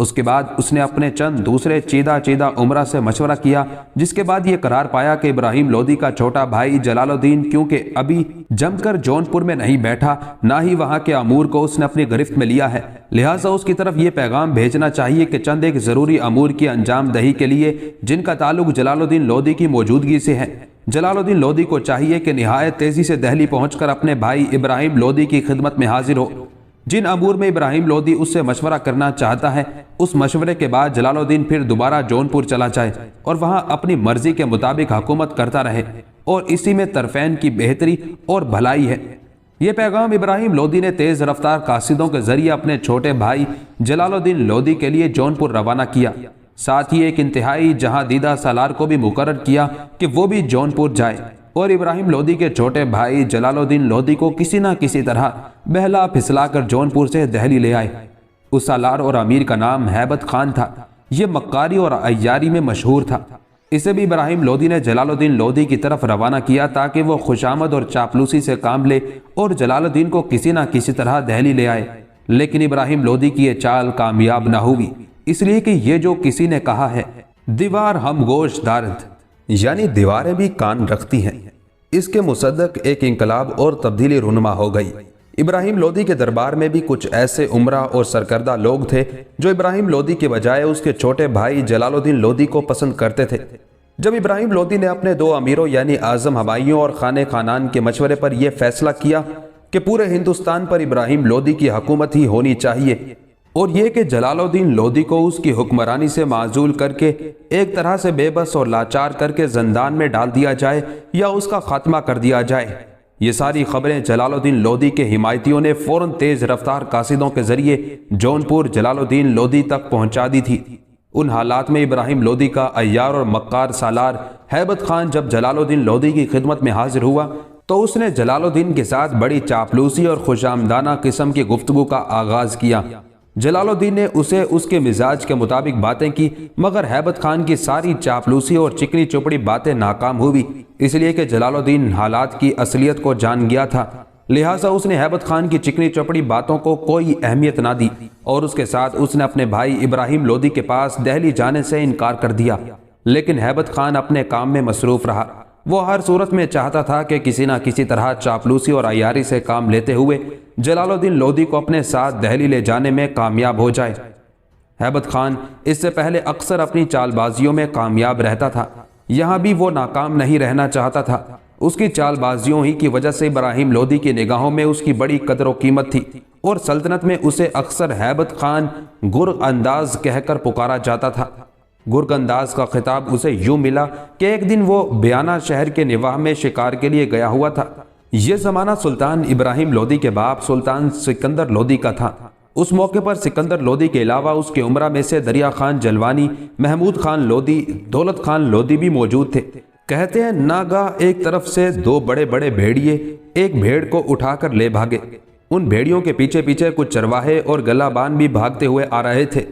اس کے بعد اس نے اپنے چند دوسرے چیدہ عمرہ سے مشورہ کیا، جس کے بعد یہ قرار پایا کہ ابراہیم لودھی کا چھوٹا بھائی جلال الدین کیونکہ ابھی جم کر جونپور میں نہیں بیٹھا، نہ ہی وہاں کے امور کو اس نے اپنی گرفت میں لیا ہے، لہٰذا اس کی طرف یہ پیغام بھیجنا چاہیے کہ چند ایک ضروری امور کی انجام دہی کے لیے جن کا تعلق جلال الدین لودھی کی موجودگی سے ہے، جلال الدین لودھی کو چاہیے کہ نہایت تیزی سے دہلی پہنچ کر اپنے بھائی ابراہیم لودھی کی خدمت میں حاضر ہو۔ جن امور میں ابراہیم لودھی اس سے مشورہ کرنا چاہتا ہے، اس مشورے کے بعد جلال الدین پھر دوبارہ جونپور چلا جائے اور وہاں اپنی مرضی کے مطابق حکومت کرتا رہے، اور اسی میں طرفین کی بہتری اور بھلائی ہے۔ یہ پیغام ابراہیم لودھی نے تیز رفتار قاصدوں کے ذریعے اپنے چھوٹے بھائی جلال الدین لودھی کے لیے جونپور روانہ کیا، ساتھ ہی ایک انتہائی جہاں دیدہ سالار کو بھی مقرر کیا کہ وہ بھی جونپور جائے اور ابراہیم لودھی کے چھوٹے بھائی جلال الدین لودھی کو کسی نہ کسی طرح بہلا پھسلا کر جونپور سے دہلی لے آئے۔ اس سالار اور امیر کا نام ہیبت خان تھا۔ یہ مکاری اور عیاری میں مشہور تھا۔ اسے بھی ابراہیم لودھی نے جلال الدین لودھی کی طرف روانہ کیا تاکہ وہ خوشامد اور چاپلوسی سے کام لے اور جلال الدین کو کسی نہ کسی طرح دہلی لے آئے، لیکن ابراہیم لودھی کی یہ چال کامیاب نہ ہوئی، اس لیے کہ یہ جو کسی نے کہا ہے دیوار ہم گوش دارد، یعنی دیواریں بھی کان رکھتی ہیں، اس کے مصدق ایک انقلاب اور تبدیلی رونما ہو گئی۔ ابراہیم لودھی کے دربار میں بھی کچھ ایسے عمرہ اور سرکردہ لوگ تھے جو ابراہیم لودھی کے بجائے اس کے چھوٹے بھائی جلال الدین لودھی کو پسند کرتے تھے۔ جب ابراہیم لودھی نے اپنے دو امیروں یعنی اعظم ہمایوں اور خانِ خانان کے مشورے پر یہ فیصلہ کیا کہ پورے ہندوستان پر ابراہیم لودھی کی حکومت ہی ہونی چاہیے، اور یہ کہ جلال الدین لودھی کو اس کی حکمرانی سے معزول کر کے ایک طرح سے بے بس اور لاچار کر کے زندان میں ڈال دیا جائے یا اس کا خاتمہ کر دیا جائے، یہ ساری خبریں جلال الدین لودھی کے حمایتیوں نے فوراً تیز رفتار قاصدوں کے ذریعے جونپور جلال الدین لودھی تک پہنچا دی تھی۔ ان حالات میں ابراہیم لودھی کا عیار اور مکار سالار ہیبت خان جب جلال الدین لودھی کی خدمت میں حاضر ہوا تو اس نے جلال الدین کے ساتھ بڑی چاپلوسی اور خوش آمدانہ قسم کی گفتگو کا آغاز کیا۔ جلال الدین نے اسے اس کے مزاج کے مطابق باتیں کی، مگر ہیبت خان کی ساری چاپلوسی اور چکنی چپڑی باتیں ناکام ہوئی، اس لیے کہ جلال الدین حالات کی اصلیت کو جان گیا تھا، لہٰذا اس نے ہیبت خان کی چکنی چپڑی باتوں کو کوئی اہمیت نہ دی اور اس کے ساتھ اس نے اپنے بھائی ابراہیم لودھی کے پاس دہلی جانے سے انکار کر دیا۔ لیکن ہیبت خان اپنے کام میں مصروف رہا۔ وہ ہر صورت میں چاہتا تھا کہ کسی نہ کسی طرح چاپلوسی اور عیاری سے کام لیتے ہوئے جلال الدین لودھی کو اپنے ساتھ دہلی لے جانے میں کامیاب ہو جائے۔ ہیبت خان اس سے پہلے اکثر اپنی چال بازیوں میں کامیاب رہتا تھا، یہاں بھی وہ ناکام نہیں رہنا چاہتا تھا۔ اس کی چال بازیوں ہی کی وجہ سے ابراہیم لودھی کی نگاہوں میں اس کی بڑی قدر و قیمت تھی اور سلطنت میں اسے اکثر ہیبت خان گرگ انداز کہہ کر پکارا جاتا تھا۔ گرگ انداز کا خطاب اسے یوں ملا کہ ایک دن وہ بیانہ شہر کے نواح میں شکار کے لیے گیا ہوا تھا۔ یہ زمانہ سلطان ابراہیم لودھی کے باپ سلطان سکندر لودھی کا تھا۔ اس موقع پر سکندر لودھی کے علاوہ اس کے عمرہ میں سے دریا خان جلوانی، محمود خان لودھی، دولت خان لودھی بھی موجود تھے۔ کہتے ہیں ناگاہ ایک طرف سے دو بڑے بڑے بھیڑیے ایک بھیڑ کو اٹھا کر لے بھاگے۔ ان بھیڑیوں کے پیچھے پیچھے کچھ چرواہے اور گلہ بان بھی بھاگتے ہوئے آ رہے تھے۔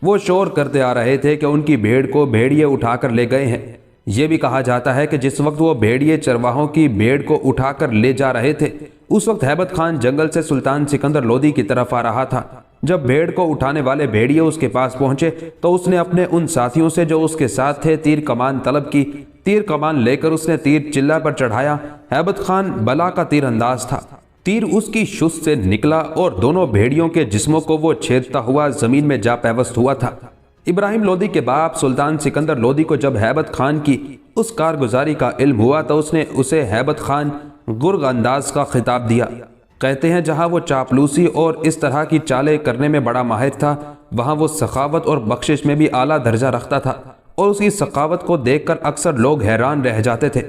وہ شور کرتے آ رہے تھے کہ ان کی بھیڑ کو بھیڑیے اٹھا کر لے گئے ہیں۔ یہ بھی کہا جاتا ہے کہ جس وقت وہ بھیڑیے چرواہوں کی بھیڑ کو اٹھا کر لے جا رہے تھے، اس وقت ہیبت خان جنگل سے سلطان سکندر لودھی کی طرف آ رہا تھا۔ جب بھیڑ کو اٹھانے والے بھیڑیے اس کے پاس پہنچے تو اس نے اپنے ان ساتھیوں سے جو اس کے ساتھ تھے تیر کمان طلب کی۔ تیر کمان لے کر اس نے تیر چلہ پر چڑھایا۔ ہیبت خان بلا کا تیر انداز تھا۔ تیر اس کی شست سے نکلا اور دونوں بھیڑیوں کے جسموں کو وہ چھیدتا ہوا زمین میں جا پیوست ہوا تھا۔ ابراہیم لودھی کے باپ سلطان سکندر لودھی کو جب ہیبت خان کی اس کارگزاری کا علم ہوا تو اس نے اسے ہیبت خان گرگ انداز کا خطاب دیا۔ کہتے ہیں جہاں وہ چاپلوسی اور اس طرح کی چالیں کرنے میں بڑا ماہر تھا، وہاں وہ سخاوت اور بخشش میں بھی اعلیٰ درجہ رکھتا تھا، اور اس کی سخاوت کو دیکھ کر اکثر لوگ حیران رہ جاتے تھے۔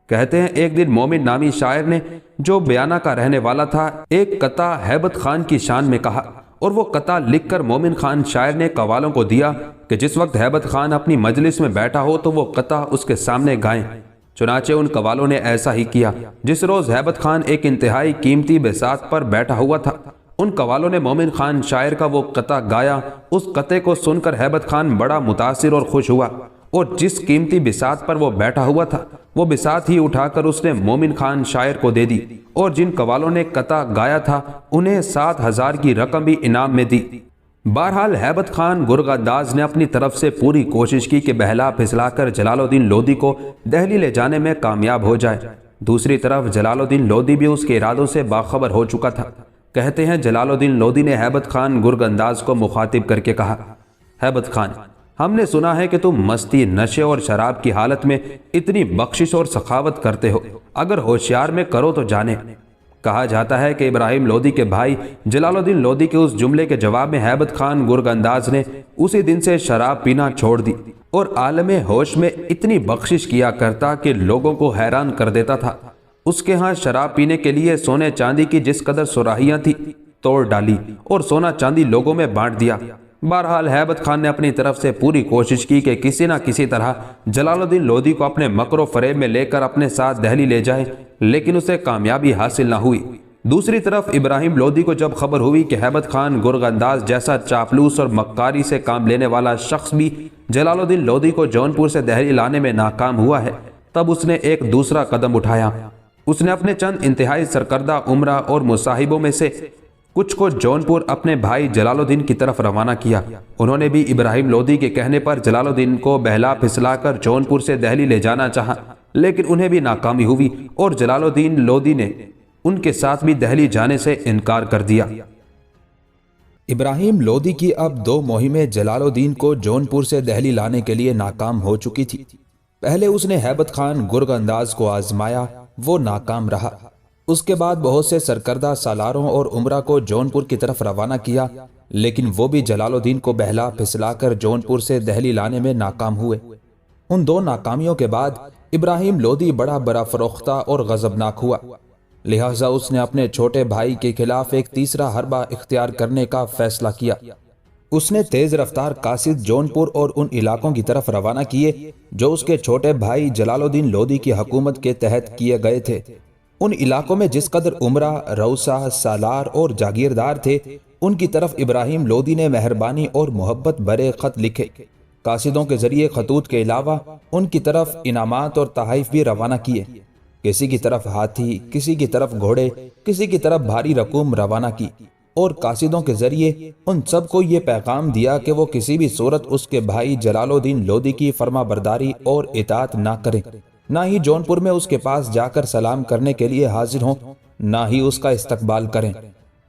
کہتے ہیں ایک دن مومن نامی شاعر نے، جو بیانہ کا رہنے والا تھا، ایک قطع ہیبت خان کی شان میں کہا، اور وہ قطع لکھ کر مومن خان شاعر نے قوالوں کو دیا کہ جس وقت ہیبت خان اپنی مجلس میں بیٹھا ہو تو وہ قطع اس کے سامنے گائیں۔ چنانچہ ان قوالوں نے ایسا ہی کیا۔ جس روز ہیبت خان ایک انتہائی قیمتی بساط پر بیٹھا ہوا تھا، ان قوالوں نے مومن خان شاعر کا وہ قطع گایا۔ اس قطعے کو سن کر ہیبت خان بڑا متاثر اور خوش ہوا، اور جس قیمتی بساط پر وہ بیٹھا ہوا تھا وہ بساط ہی اٹھا کر اس نے مومن خان شاعر کو دے دی، اور جن قوالوں نے قطع گایا تھا انہیں 7,000 کی رقم بھی انعام میں دی۔ بہرحال ہیبت خان گرگ انداز نے اپنی طرف سے پوری کوشش کی کہ بہلا پھسلا کر جلال الدین لودھی کو دہلی لے جانے میں کامیاب ہو جائے۔ دوسری طرف جلال الدین لودھی بھی اس کے ارادوں سے باخبر ہو چکا تھا۔ کہتے ہیں جلال الدین لودھی نے ہیبت خان گرگ انداز کو مخاطب کر کے کہا، ہیبت خان، ہم نے سنا ہے کہ تم مستی، نشے اور شراب کی حالت میں اتنی بخشش اور سخاوت کرتے ہو، اگر ہوشیار میں کرو تو جانے۔ کہا جاتا ہے کہ ابراہیم لودھی کے بھائی جلال الدین لودھی کے اس جملے کے جواب میں ہیبت خان گرگ انداز نے اسی دن سے شراب پینا چھوڑ دی اور عالم ہوش میں اتنی بخشش کیا کرتا کہ لوگوں کو حیران کر دیتا تھا۔ اس کے ہاں شراب پینے کے لیے سونے چاندی کی جس قدر سراہیاں تھی توڑ ڈالی اور سونا چاندی لوگوں میں بانٹ دیا۔ بہرحال ہیبت خان نے اپنی طرف سے پوری کوشش کی کہ کسی نہ کسی طرح جلال الدین لودھی کو اپنے مکر و فریب میں لے کر اپنے ساتھ دہلی لے جائے، لیکن اسے کامیابی حاصل نہ ہوئی۔ دوسری طرف ابراہیم لودھی کو جب خبر ہوئی کہ ہیبت خان گرگ انداز جیسا چاپلوس اور مکاری سے کام لینے والا شخص بھی جلال الدین لودھی کو جونپور سے دہلی لانے میں ناکام ہوا ہے، تب اس نے ایک دوسرا قدم اٹھایا۔ اس نے اپنے چند انتہائی سرکردہ عمرہ اور مصاحبوں میں سے کچھ کو جونپور اپنے بھائی جلال الدین کی طرف روانہ کیا۔ انہوں نے بھی ابراہیم لودھی کے کہنے پر جلال الدین کو بہلا پھسلا کر جونپور سے دہلی لے جانا چاہا، لیکن انہیں بھی ناکامی ہوئی اور جلال الدین لودھی نے ان کے ساتھ بھی دہلی جانے سے انکار کر دیا۔ ابراہیم لودھی کی اب دو مہمیں جلال الدین کو جونپور سے دہلی لانے کے لیے ناکام ہو چکی تھی۔ پہلے اس نے ہیبت خان گرگ انداز کو آزمایا، وہ ناکام رہا۔ اس کے بعد بہت سے سرکردہ سالاروں اور عمرہ کو جونپور کی طرف روانہ کیا، لیکن وہ بھی جلال الدین کو بہلا پھسلا کر جونپور سے دہلی لانے میں ناکام ہوئے۔ ان دو ناکامیوں کے بعد ابراہیم لودھی بڑا برافروختہ اور غضبناک ہوا، لہٰذا اس نے اپنے چھوٹے بھائی کے خلاف ایک تیسرا حربہ اختیار کرنے کا فیصلہ کیا۔ اس نے تیز رفتار قاصد جونپور اور ان علاقوں کی طرف روانہ کیے جو اس کے چھوٹے بھائی جلال الدین لودھی کی حکومت کے تحت کیے گئے تھے۔ ان علاقوں میں جس قدر عمرہ، روسا، سالار اور جاگیردار تھے، ان کی طرف ابراہیم لودھی نے مہربانی اور محبت بھرے خط لکھے۔ قاصدوں کے ذریعے خطوط کے علاوہ ان کی طرف انعامات اور تحائف بھی روانہ کیے۔ کسی کی طرف ہاتھی، کسی کی طرف گھوڑے، کسی کی طرف بھاری رقوم روانہ کی، اور قاصدوں کے ذریعے ان سب کو یہ پیغام دیا کہ وہ کسی بھی صورت اس کے بھائی جلال الدین لودھی کی فرما برداری اور اطاعت نہ کریں، نہ ہی جونپور میں اس کے پاس جا کر سلام کرنے کے لیے حاضر ہوں، نہ ہی اس کا استقبال کریں۔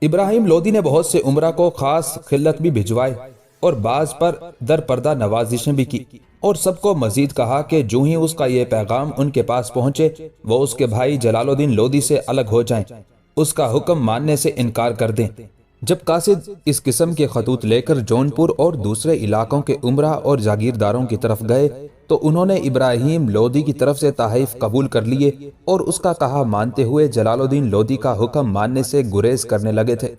ابراہیم لودھی نے بہت سے عمرہ کو خاص خلت بھی بھجوائے اور بعض پر در پردہ نوازشیں بھی کی، اور سب کو مزید کہا کہ جو ہی اس کا یہ پیغام ان کے پاس پہنچے وہ اس کے بھائی جلال الدین لودھی سے الگ ہو جائیں، اس کا حکم ماننے سے انکار کر دیں۔ جب قاصد اس قسم کے خطوط لے کر جونپور اور دوسرے علاقوں کے عمرہ اور جاگیرداروں کی طرف گئے تو انہوں نے ابراہیم لودھی کی طرف سے تحائف قبول کر لیے اور اس کا کہا مانتے ہوئے جلال الدین لودھی کا حکم ماننے سے گریز کرنے لگے تھے۔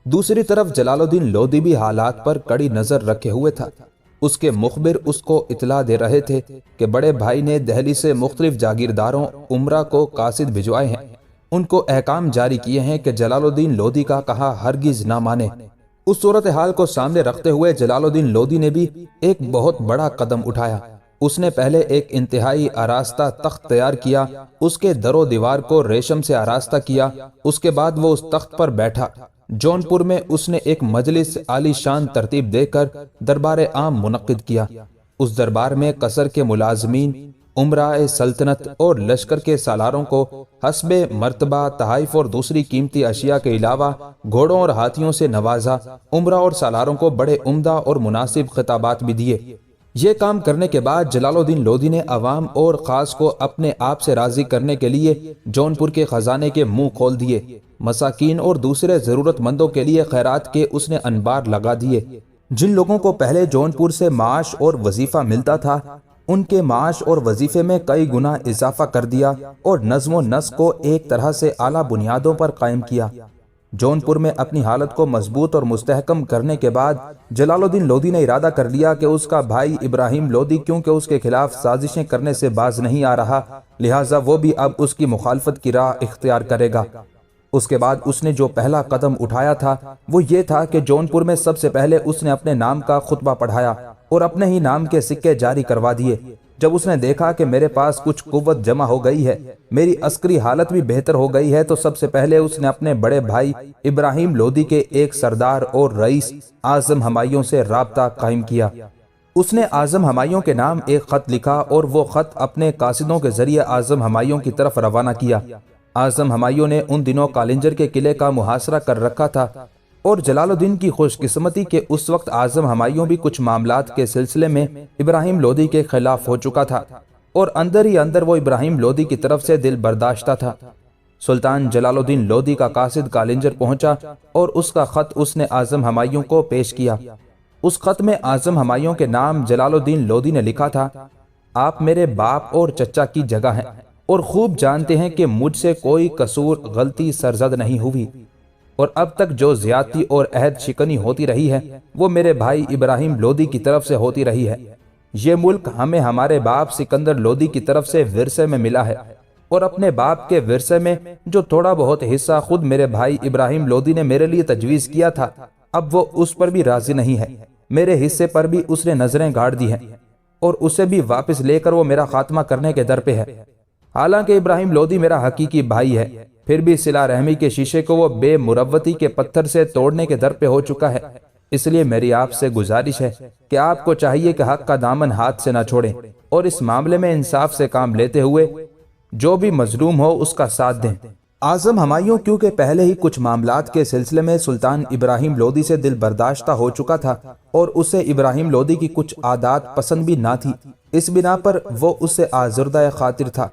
دوسری طرف جلال الدین لودھی بھی حالات پر کڑی نظر رکھے ہوئے تھا۔ اس کے مخبر اس کو اطلاع دے رہے تھے کہ بڑے بھائی نے دہلی سے مختلف جاگیرداروں عمرہ کو قاصد بھجوائے ہیں، ان کو احکام جاری کیے ہیں کہ جلال الدین لودھی کا کہا ہرگز نہ مانے۔ اس صورتحال کو سامنے رکھتے ہوئے جلال الدین لودھی نے بھی ایک بہت بڑا قدم اٹھایا۔ اس نے پہلے ایک انتہائی آراستہ تخت تیار کیا، اس کے در و دیوار کو ریشم سے آراستہ کیا، اس کے بعد وہ اس تخت پر بیٹھا۔ جونپور میں اس نے ایک مجلس عالی شان ترتیب دے کر دربار عام منعقد کیا۔ اس دربار میں قصر کے ملازمین، عمراء سلطنت اور لشکر کے سالاروں کو حسب مرتبہ تحائف اور دوسری قیمتی اشیاء کے علاوہ گھوڑوں اور ہاتھیوں سے نوازا۔ عمراء اور سالاروں کو بڑے عمدہ اور مناسب خطابات بھی دیے۔ یہ کام کرنے کے بعد جلال الدین لودھی نے عوام اور خاص کو اپنے آپ سے راضی کرنے کے لیے جونپور کے خزانے کے منہ کھول دیے۔ مساکین اور دوسرے ضرورت مندوں کے لیے خیرات کے اس نے انبار لگا دیے۔ جن لوگوں کو پہلے جونپور سے معاش اور وظیفہ ملتا تھا، ان کے معاش اور وظیفے میں کئی گنا اضافہ کر دیا اور نظم و نسق کو ایک طرح سے اعلیٰ بنیادوں پر قائم کیا۔ جونپور میں اپنی حالت کو مضبوط اور مستحکم کرنے کے بعد جلال الدین لودھی نے ارادہ کر لیا کہ اس کا بھائی ابراہیم لودھی کیونکہ اس کے خلاف سازشیں کرنے سے باز نہیں آ رہا، لہٰذا وہ بھی اب اس کی مخالفت کی راہ اختیار کرے گا۔ اس کے بعد اس نے جو پہلا قدم اٹھایا تھا وہ یہ تھا کہ جونپور میں سب سے پہلے اس نے اپنے نام کا خطبہ پڑھایا اور اپنے ہی نام کے سکے جاری کروا دیے، جب اس نے دیکھا کہ میرے پاس کچھ قوت جمع ہو گئی ہے، میری عسکری حالت بھی بہتر ہو گئی ہے، تو سب سے پہلے اس نے اپنے بڑے بھائی ابراہیم لودھی کے ایک سردار اور رئیس اعظم ہمایوں سے رابطہ قائم کیا۔ اس نے اعظم ہمایوں کے نام ایک خط لکھا اور وہ خط اپنے قاصدوں کے ذریعے اعظم ہمایوں کی طرف روانہ کیا۔ اعظم ہمایوں نے ان دنوں کالنجر کے قلعے کا محاصرہ کر رکھا تھا اور جلال الدین کی خوش قسمتی کہ اس وقت اعظم ہمایوں بھی کچھ معاملات کے سلسلے میں ابراہیم لودھی کے خلاف ہو چکا تھا اور اندر ہی اندر وہ ابراہیم لودھی کی طرف سے دل برداشتہ تھا۔ سلطان جلال الدین لودھی کا قاصد کالنجر پہنچا اور اس کا خط اس نے اعظم ہمایوں کو پیش کیا۔ اس خط میں اعظم ہمایوں کے نام جلال الدین لودھی نے لکھا تھا: آپ میرے باپ اور چچا کی جگہ ہیں اور خوب جانتے ہیں کہ مجھ سے کوئی قصور غلطی سرزد نہیں ہوئی، اور اب تک جو زیادتی اور عہد شکنی ہوتی رہی ہے وہ میرے بھائی ابراہیم لودھی کی طرف سے ہوتی رہی ہے۔ یہ ملک ہمیں ہمارے باپ سکندر لودھی کی طرف سے ورثے میں ملا ہے، اور اپنے باپ کے ورثے میں جو تھوڑا بہت حصہ خود میرے بھائی ابراہیم لودھی نے میرے لیے تجویز کیا تھا، اب وہ اس پر بھی راضی نہیں ہے۔ میرے حصے پر بھی اس نے نظریں گاڑ دی ہیں اور اسے بھی واپس لے کر وہ میرا خاتمہ کرنے کے در پہ ہے۔ حالانکہ ابراہیم لودھی میرا حقیقی بھائی ہے، پھر بھی صلہ رحمی کے شیشے کو وہ بے مروتی کے پتھر سے توڑنے کے در پہ ہو چکا ہے۔ اس لیے میری آپ سے گزارش ہے کہ آپ کو چاہیے کہ حق کا دامن ہاتھ سے نہ چھوڑیں اور اس معاملے میں انصاف سے کام لیتے ہوئے جو بھی مظلوم ہو اس کا ساتھ دیں۔ اعظم ہمایوں کیونکہ پہلے ہی کچھ معاملات کے سلسلے میں سلطان ابراہیم لودھی سے دل برداشتہ ہو چکا تھا اور اسے ابراہیم لودھی کی کچھ عادات پسند بھی نہ تھی، اس بنا پر وہ اس سے آزردہ خاطر تھا۔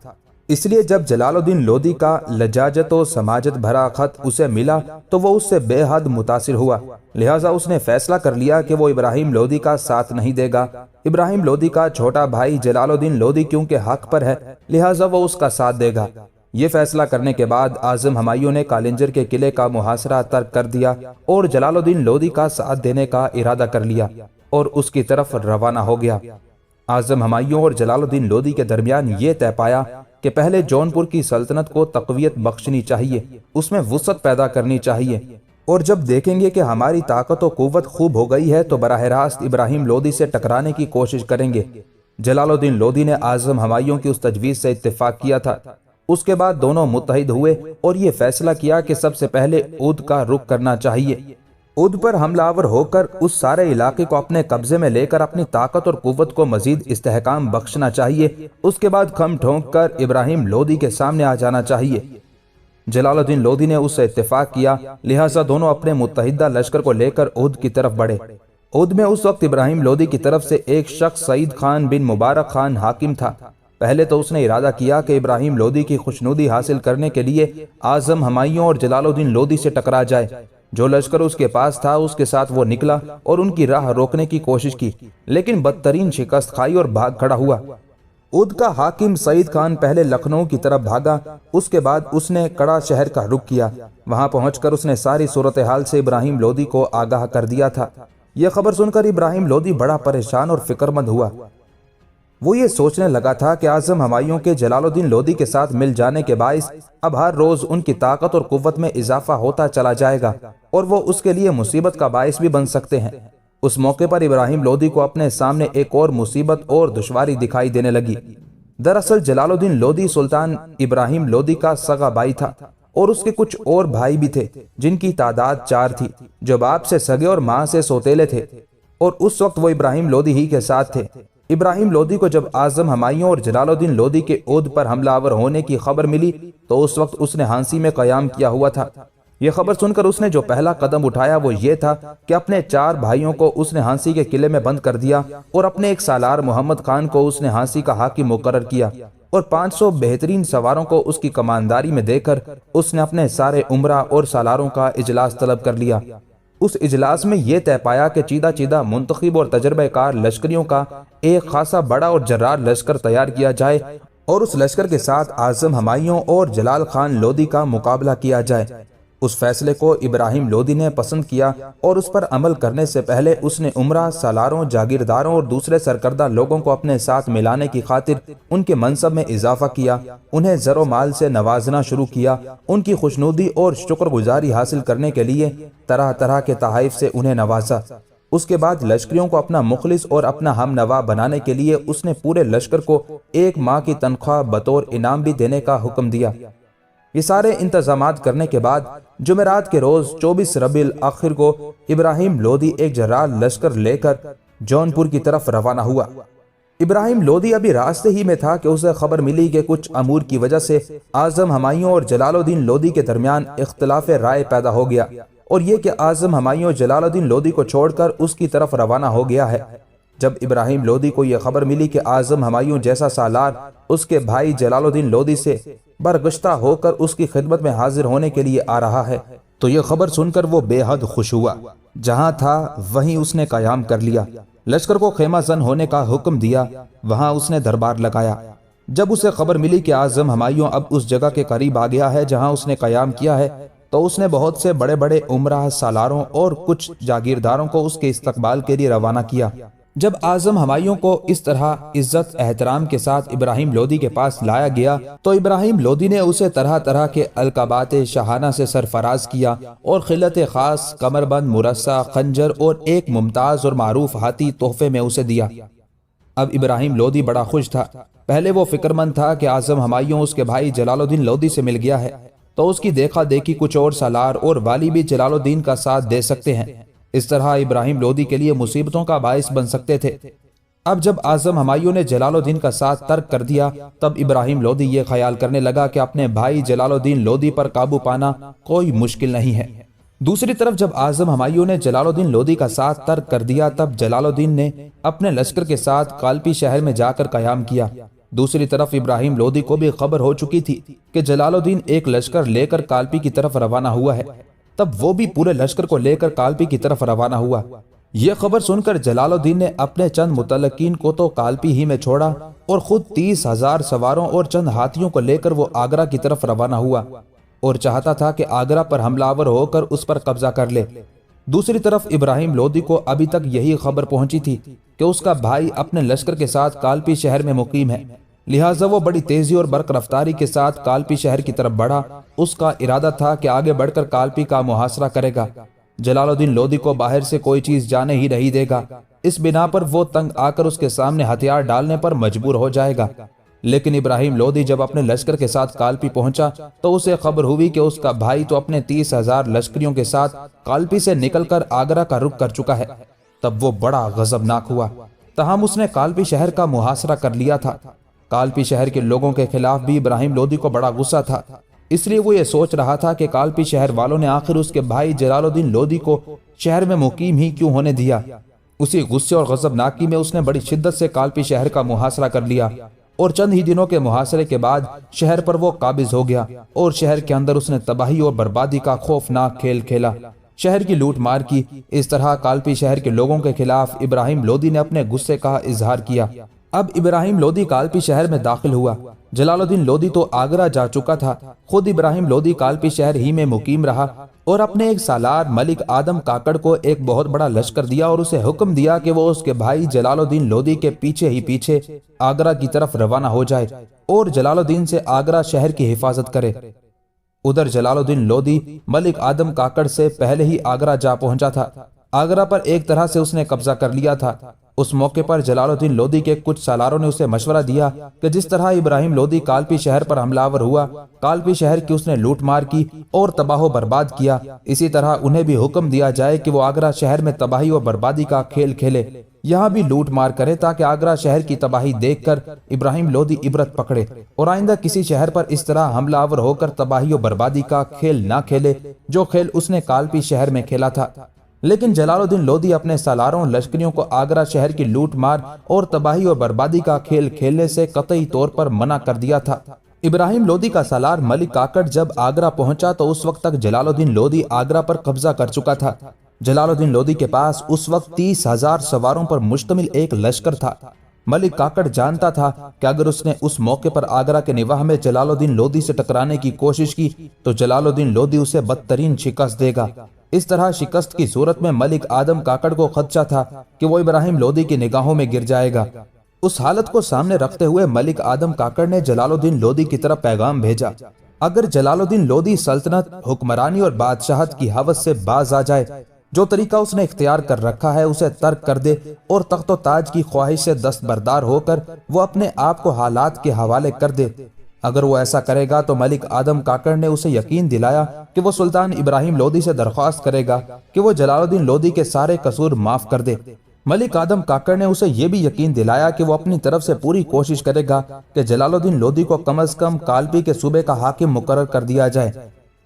اس لیے جب جلال الدین لودھی کا لجاجت و سماجت بھرا خط اسے ملا تو وہ اس سے بے حد متاثر ہوا، لہٰذا اس نے فیصلہ کر لیا کہ وہ ابراہیم لودھی کا ساتھ نہیں دے گا۔ ابراہیم لودھی کا چھوٹا بھائی جلال الدین لودھی کیونکہ حق پر ہے، لہٰذا وہ اس کا ساتھ دے گا۔ یہ فیصلہ کرنے کے بعد اعظم ہمایوں نے کالنجر کے قلعے کا محاصرہ ترک کر دیا اور جلال الدین لودھی کا ساتھ دینے کا ارادہ کر لیا اور اس کی طرف روانہ ہو گیا۔ اعظم ہمایوں اور جلال الدین لودھی کے درمیان یہ طے پایا کہ پہلے جونپور کی سلطنت کو تقویت بخشنی چاہیے، اس میں وسعت پیدا کرنی چاہیے، اور جب دیکھیں گے کہ ہماری طاقت و قوت خوب ہو گئی ہے تو براہ راست ابراہیم لودھی سے ٹکرانے کی کوشش کریں گے۔ جلال الدین لودھی نے اعظم ہمایوں کی اس تجویز سے اتفاق کیا تھا۔ اس کے بعد دونوں متحد ہوئے اور یہ فیصلہ کیا کہ سب سے پہلے اودھ کا رخ کرنا چاہیے۔ اودھ پر حملہ آور ہو کر اس سارے علاقے کو اپنے قبضے میں لے کر اپنی طاقت اور قوت کو مزید استحکام بخشنا چاہیے، اس کے بعد کھم ٹھونک کر ابراہیم لودھی کے سامنے آ جانا چاہیے۔ جلال الدین لودھی نے اس سے اتفاق کیا، لہٰذا دونوں اپنے متحدہ لشکر کو لے کر اودھ کی طرف بڑھے۔ اودھ میں اس وقت ابراہیم لودھی کی طرف سے ایک شخص سعید خان بن مبارک خان حاکم تھا۔ پہلے تو اس نے ارادہ کیا کہ ابراہیم لودھی کی خوشنودی حاصل کرنے کے لیے اعظم ہمایوں اور جلال الدین لودھی سے ٹکرا جائے۔ جو لشکر اس کے پاس تھا اس کے ساتھ وہ نکلا اور ان کی راہ روکنے کی کوشش کی، لیکن بدترین شکست کھائی اور بھاگ کھڑا ہوا۔ اودھ کا حاکم سعید خان پہلے لکھنؤ کی طرف بھاگا، اس کے بعد اس نے کڑا شہر کا رخ کیا۔ وہاں پہنچ کر اس نے ساری صورتحال سے ابراہیم لودھی کو آگاہ کر دیا تھا۔ یہ خبر سن کر ابراہیم لودھی بڑا پریشان اور فکر مند ہوا۔ وہ یہ سوچنے لگا تھا کہ اعظم ہمایوں کے جلال الدین لودھی کے ساتھ مل جانے کے باعث اب ہر روز ان کی طاقت اور قوت میں اضافہ ہوتا چلا جائے گا اور وہ اس کے لیے مصیبت کا باعث بھی بن سکتے ہیں۔ اس موقع پر ابراہیم لودھی کو اپنے سامنے ایک اور مصیبت اور دشواری دکھائی دینے لگی۔ دراصل جلال الدین لودھی سلطان ابراہیم لودھی کا سگا بھائی تھا اور اس کے کچھ اور بھائی بھی تھے جن کی تعداد 4 تھی، جو باپ سے سگے اور ماں سے سوتیلے تھے، اور اس وقت وہ ابراہیم لودھی ہی کے ساتھ تھے۔ ابراہیم لودھی کو جب اعظم ہمایوں اور جلال الدین لودھی کے اودھ پر حملہ آور ہونے کی خبر ملی تو اس وقت اس نے ہانسی میں قیام کیا ہوا تھا۔ یہ خبر سن کر اس نے جو پہلا قدم اٹھایا وہ یہ تھا کہ اپنے 4 بھائیوں کو اس نے ہانسی کے قلعے میں بند کر دیا اور اپنے ایک سالار محمد خان کو اس نے ہانسی کا حاکم مقرر کیا اور 500 بہترین سواروں کو اس کی کمانداری میں دے کر اس نے اپنے سارے عمرہ اور سالاروں کا اجلاس طلب کر لیا۔ اس اجلاس میں یہ طے پایا کہ چیدہ چیدہ منتخب اور تجربہ کار لشکریوں کا ایک خاصا بڑا اور جرار لشکر تیار کیا جائے اور اس لشکر کے ساتھ اعظم ہمایوں اور جلال خان لودھی کا مقابلہ کیا جائے۔ اس فیصلے کو ابراہیم لودھی نے پسند کیا اور اس پر عمل کرنے سے پہلے اس نے عمرہ، سالاروں، جاگیرداروں اور دوسرے سرکردہ لوگوں کو اپنے ساتھ ملانے کی خاطر ان کے منصب میں اضافہ کیا، انہیں زر و مال سے نوازنا شروع کیا، ان کی خوشنودی اور شکر گزاری حاصل کرنے کے لیے طرح طرح کے تحائف سے انہیں نوازا۔ اس کے بعد لشکریوں کو اپنا مخلص اور اپنا ہم نوا بنانے کے لیے اس نے پورے لشکر کو 1 ماہ کی تنخواہ بطور انعام بھی دینے کا حکم دیا۔ یہ سارے انتظامات کرنے کے بعد جمعرات کے روز 24 ربیع الاخر کو ابراہیم لودھی ایک جرار لشکر لے کر جونپور کی طرف روانہ ہوا۔ ابراہیم لودھی ابھی راستے ہی میں تھا کہ اسے خبر ملی کہ کچھ امور کی وجہ سے اعظم ہمایوں اور جلال الدین لودھی کے درمیان اختلاف رائے پیدا ہو گیا، اور یہ کہ اعظم ہمایوں جلال الدین لودھی کو چھوڑ کر اس کی طرف روانہ ہو گیا ہے۔ جب ابراہیم لودھی کو یہ خبر ملی کہ اعظم ہمایوں جیسا سالار اس کے بھائی جلال الدین لودھی سے برگشتہ ہو کر اس کی خدمت میں حاضر ہونے کے لیے آ رہا ہے، تو یہ خبر سن کر وہ بے حد خوش ہوا۔ جہاں تھا وہیں اس نے قیام کر لیا، لشکر کو خیمہ زن ہونے کا حکم دیا، وہاں اس نے دربار لگایا۔ جب اسے خبر ملی کہ اعظم ہمایوں اب اس جگہ کے قریب آ گیا ہے جہاں اس نے قیام کیا ہے، تو اس نے بہت سے بڑے بڑے عمرہ سالاروں اور کچھ جاگیرداروں کو اس کے استقبال کے لیے روانہ کیا۔ جب اعظم ہمایوں کو اس طرح عزت احترام کے ساتھ ابراہیم لودھی کے پاس لایا گیا تو ابراہیم لودھی نے اسے طرح طرح کے القابات شاہانہ سے سرفراز کیا اور خلعت خاص، کمربند، مرصع، خنجر اور ایک ممتاز اور معروف ہاتھی تحفے میں اسے دیا۔ اب ابراہیم لودھی بڑا خوش تھا۔ پہلے وہ فکر مند تھا کہ اعظم ہمایوں اس کے بھائی جلال الدین لودھی سے مل گیا ہے تو اس کی دیکھا دیکھی کچھ اور سالار اور والی بھی جلال الدین کا ساتھ دے سکتے ہیں، اس طرح ابراہیم لودھی کے لیے مصیبتوں کا باعث بن سکتے تھے۔ اب جب اعظم ہمایوں نے جلال الدین کا ساتھ ترک کر دیا تب ابراہیم لودھی یہ خیال کرنے لگا کہ اپنے بھائی جلال الدین لودھی پر قابو پانا کوئی مشکل نہیں ہے۔ دوسری طرف جب اعظم ہمایوں نے جلال الدین لودھی کا ساتھ ترک کر دیا تب جلال الدین نے اپنے لشکر کے ساتھ کالپی شہر میں جا کر قیام کیا۔ دوسری طرف ابراہیم لودھی کو بھی خبر ہو چکی تھی کہ جلال الدین ایک لشکر لے کر کالپی کی طرف روانہ ہوا ہے، تب وہ بھی پورے لشکر کو لے کر کالپی کی طرف روانہ ہوا۔ یہ خبر سن کر جلال الدین نے اپنے چند متعلقین کو تو کالپی ہی میں چھوڑا اور خود 30,000 سواروں اور چند ہاتھیوں کو لے کر وہ آگرہ کی طرف روانہ ہوا اور چاہتا تھا کہ آگرہ پر حملہ آور ہو کر اس پر قبضہ کر لے۔ دوسری طرف ابراہیم لودھی کو ابھی تک یہی خبر پہنچی تھی کہ اس کا بھائی اپنے لشکر کے ساتھ کالپی شہر میں مقیم ہے، لہٰذا وہ بڑی تیزی اور برق رفتاری کے ساتھ کالپی شہر کی طرف بڑھا۔ اس کا ارادہ تھا کہ آگے بڑھ کر کالپی کا محاصرہ کرے گا، جلال الدین لودھی کو باہر سے کوئی چیز جانے ہی نہیں دے گا، اس بنا پر وہ تنگ آ کر اس کے سامنے ہتھیار ڈالنے پر مجبور ہو جائے گا۔ لیکن ابراہیم لودھی جب اپنے لشکر کے ساتھ کالپی پہنچا تو اسے خبر ہوئی کہ اس کا بھائی تو اپنے 30,000 لشکریوں کے ساتھ کالپی سے نکل کر آگرہ کا رخ کر چکا ہے۔ تب وہ بڑا غضبناک ہوا، تاہم اس نے کالپی شہر کا محاصرہ کر لیا تھا۔ کالپی شہر کے لوگوں کے خلاف بھی ابراہیم لودھی کو بڑا غصہ تھا، اس لیے وہ یہ سوچ رہا تھا کہ کالپی شہر والوں نے آخر اس کے بھائی جلال الدین لودھی کو شہر میں مقیم ہی کیوں ہونے دیا۔ اسی غصے اور غضبناکی میں اس نے بڑی شدت سے کالپی شہر کا محاصرہ کر لیا اور چند ہی دنوں کے محاصرے کے بعد شہر پر وہ قابض ہو گیا اور شہر کے اندر اس نے تباہی اور بربادی کا خوفناک کھیل کھیلا، شہر کی لوٹ مار کی۔ اس طرح کالپی شہر کے لوگوں کے خلاف ابراہیم لودھی نے اپنے غصے کا اظہار کیا۔ اب ابراہیم لودھی کالپی شہر میں داخل ہوا۔ جلال الدین لودھی تو آگرہ جا چکا تھا، خود ابراہیم لودھی کالپی شہر ہی میں مقیم رہا اور اپنے ایک سالار ملک آدم کاکڑ کو ایک بہت بڑا لشکر دیا اور اسے حکم دیا کہ وہ اس کے بھائی جلال الدین لودھی کے پیچھے ہی پیچھے آگرہ کی طرف روانہ ہو جائے اور جلال الدین سے آگرہ شہر کی حفاظت کرے۔ ادھر جلال الدین لودھی ملک آدم کاکڑ سے پہلے ہی آگرہ جا پہنچا تھا۔ آگرہ پر ایک طرح سے اس نے قبضہ کر لیا تھا۔ اس موقع پر جلال الدین لودھی کے کچھ سالاروں نے اسے مشورہ دیا کہ جس طرح ابراہیم لودھی کالپی شہر پر حملہ آور ہوا، کالپی شہر کی اس نے لوٹ مار کی اور تباہ و برباد کیا، اسی طرح انہیں بھی حکم دیا جائے کہ وہ آگرہ شہر میں تباہی و بربادی کا کھیل کھیلے، یہاں بھی لوٹ مار کرے تاکہ آگرہ شہر کی تباہی دیکھ کر ابراہیم لودھی عبرت پکڑے اور آئندہ کسی شہر پر اس طرح حملہ آور ہو کر تباہی و بربادی کا کھیل نہ کھیلے جو کھیل اس نے کالپی شہر میں کھیلا تھا۔ لیکن جلال الدین لودھی اپنے سالاروں لشکریوں کو آگرہ شہر کی لوٹ مار اور تباہی اور بربادی کا کھیل کھیلنے سے قطعی طور پر منع کر دیا تھا۔ ابراہیم لودھی کا سالار ملک کاکڑ جب آگرہ پہنچا تو اس وقت تک جلال الدین لودھی آگرہ پر قبضہ کر چکا تھا۔ جلال الدین لودھی کے پاس اس وقت 30,000 سواروں پر مشتمل ایک لشکر تھا۔ ملک کاکڑ جانتا تھا کہ اگر اس نے اس موقع پر آگرہ کے نواح میں جلال الدین لودھی سے ٹکرانے کی کوشش کی تو جلال الدین لودھی اسے بدترین شکست دے گا۔ اس طرح شکست کی صورت میں ملک آدم کاکڑ کو خدشہ تھا کہ وہ ابراہیم لودھی کی نگاہوں میں گر جائے گا۔ اس حالت کو سامنے رکھتے ہوئے ملک آدم کاکڑ نے جلال الدین لودھی کی طرف پیغام بھیجا، اگر جلال الدین لودھی سلطنت، حکمرانی اور بادشاہت کی ہوس سے باز آ جائے جو طریقہ اس نے اختیار کر رکھا ہے اسے ترک کر دے اور تخت و تاج کی خواہش سے دستبردار ہو کر وہ اپنے آپ کو حالات کے حوالے کر دے۔ اگر وہ ایسا کرے گا تو ملک آدم کاکڑ نے اسے یقین دلایا کہ وہ سلطان ابراہیم لودھی سے درخواست کرے گا کہ وہ جلال الدین لودھی کے سارے قصور معاف کر دے۔ ملک آدم کاکڑ نے اسے یہ بھی یقین دلایا کہ وہ اپنی طرف سے پوری کوشش کرے گا کہ جلال الدین لودھی کو کم از کم کالپی کے صوبے کا حاکم مقرر کر دیا جائے۔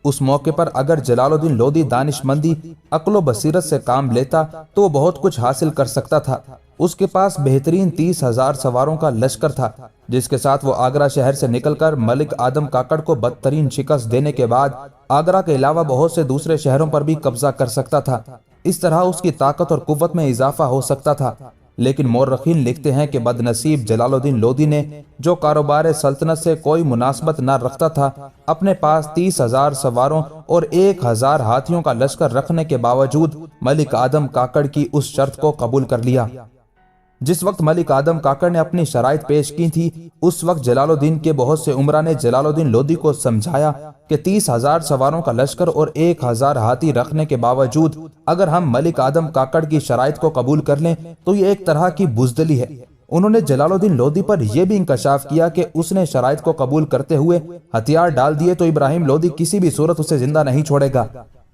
اس موقع پر اگر جلال الدین لودھی دانش مندی، عقل و بصیرت سے کام لیتا تو وہ بہت کچھ حاصل کر سکتا تھا۔ اس کے پاس بہترین 30,000 سواروں کا لشکر تھا، جس کے ساتھ وہ آگرہ شہر سے نکل کر ملک آدم کاکڑ کو بدترین شکست دینے کے بعد آگرہ کے علاوہ بہت سے دوسرے شہروں پر بھی قبضہ کر سکتا تھا۔ اس طرح اس کی طاقت اور قوت میں اضافہ ہو سکتا تھا۔ لیکن مورخین لکھتے ہیں کہ بد نصیب جلال الدین لودھی نے، جو کاروبار سلطنت سے کوئی مناسبت نہ رکھتا تھا، اپنے پاس 30,000 سواروں اور 1,000 ہاتھیوں کا لشکر رکھنے کے باوجود ملک آدم کاکڑ کی اس شرط کو قبول کر لیا۔ جس وقت ملک آدم کاکڑ نے اپنی شرائط پیش کی تھی، اس وقت جلال الدین کے بہت سے امراء نے جلال الدین لودھی کو سمجھایا کہ 30,000 سواروں کا لشکر اور 1,000 ہاتھی رکھنے کے باوجود اگر ہم ملک آدم کاکڑ کی شرائط کو قبول کر لیں تو یہ ایک طرح کی بزدلی ہے۔ انہوں نے جلال الدین لودھی پر یہ بھی انکشاف کیا کہ اس نے شرائط کو قبول کرتے ہوئے ہتھیار ڈال دیے تو ابراہیم لودھی کسی بھی صورت اسے زندہ نہیں چھوڑے گا۔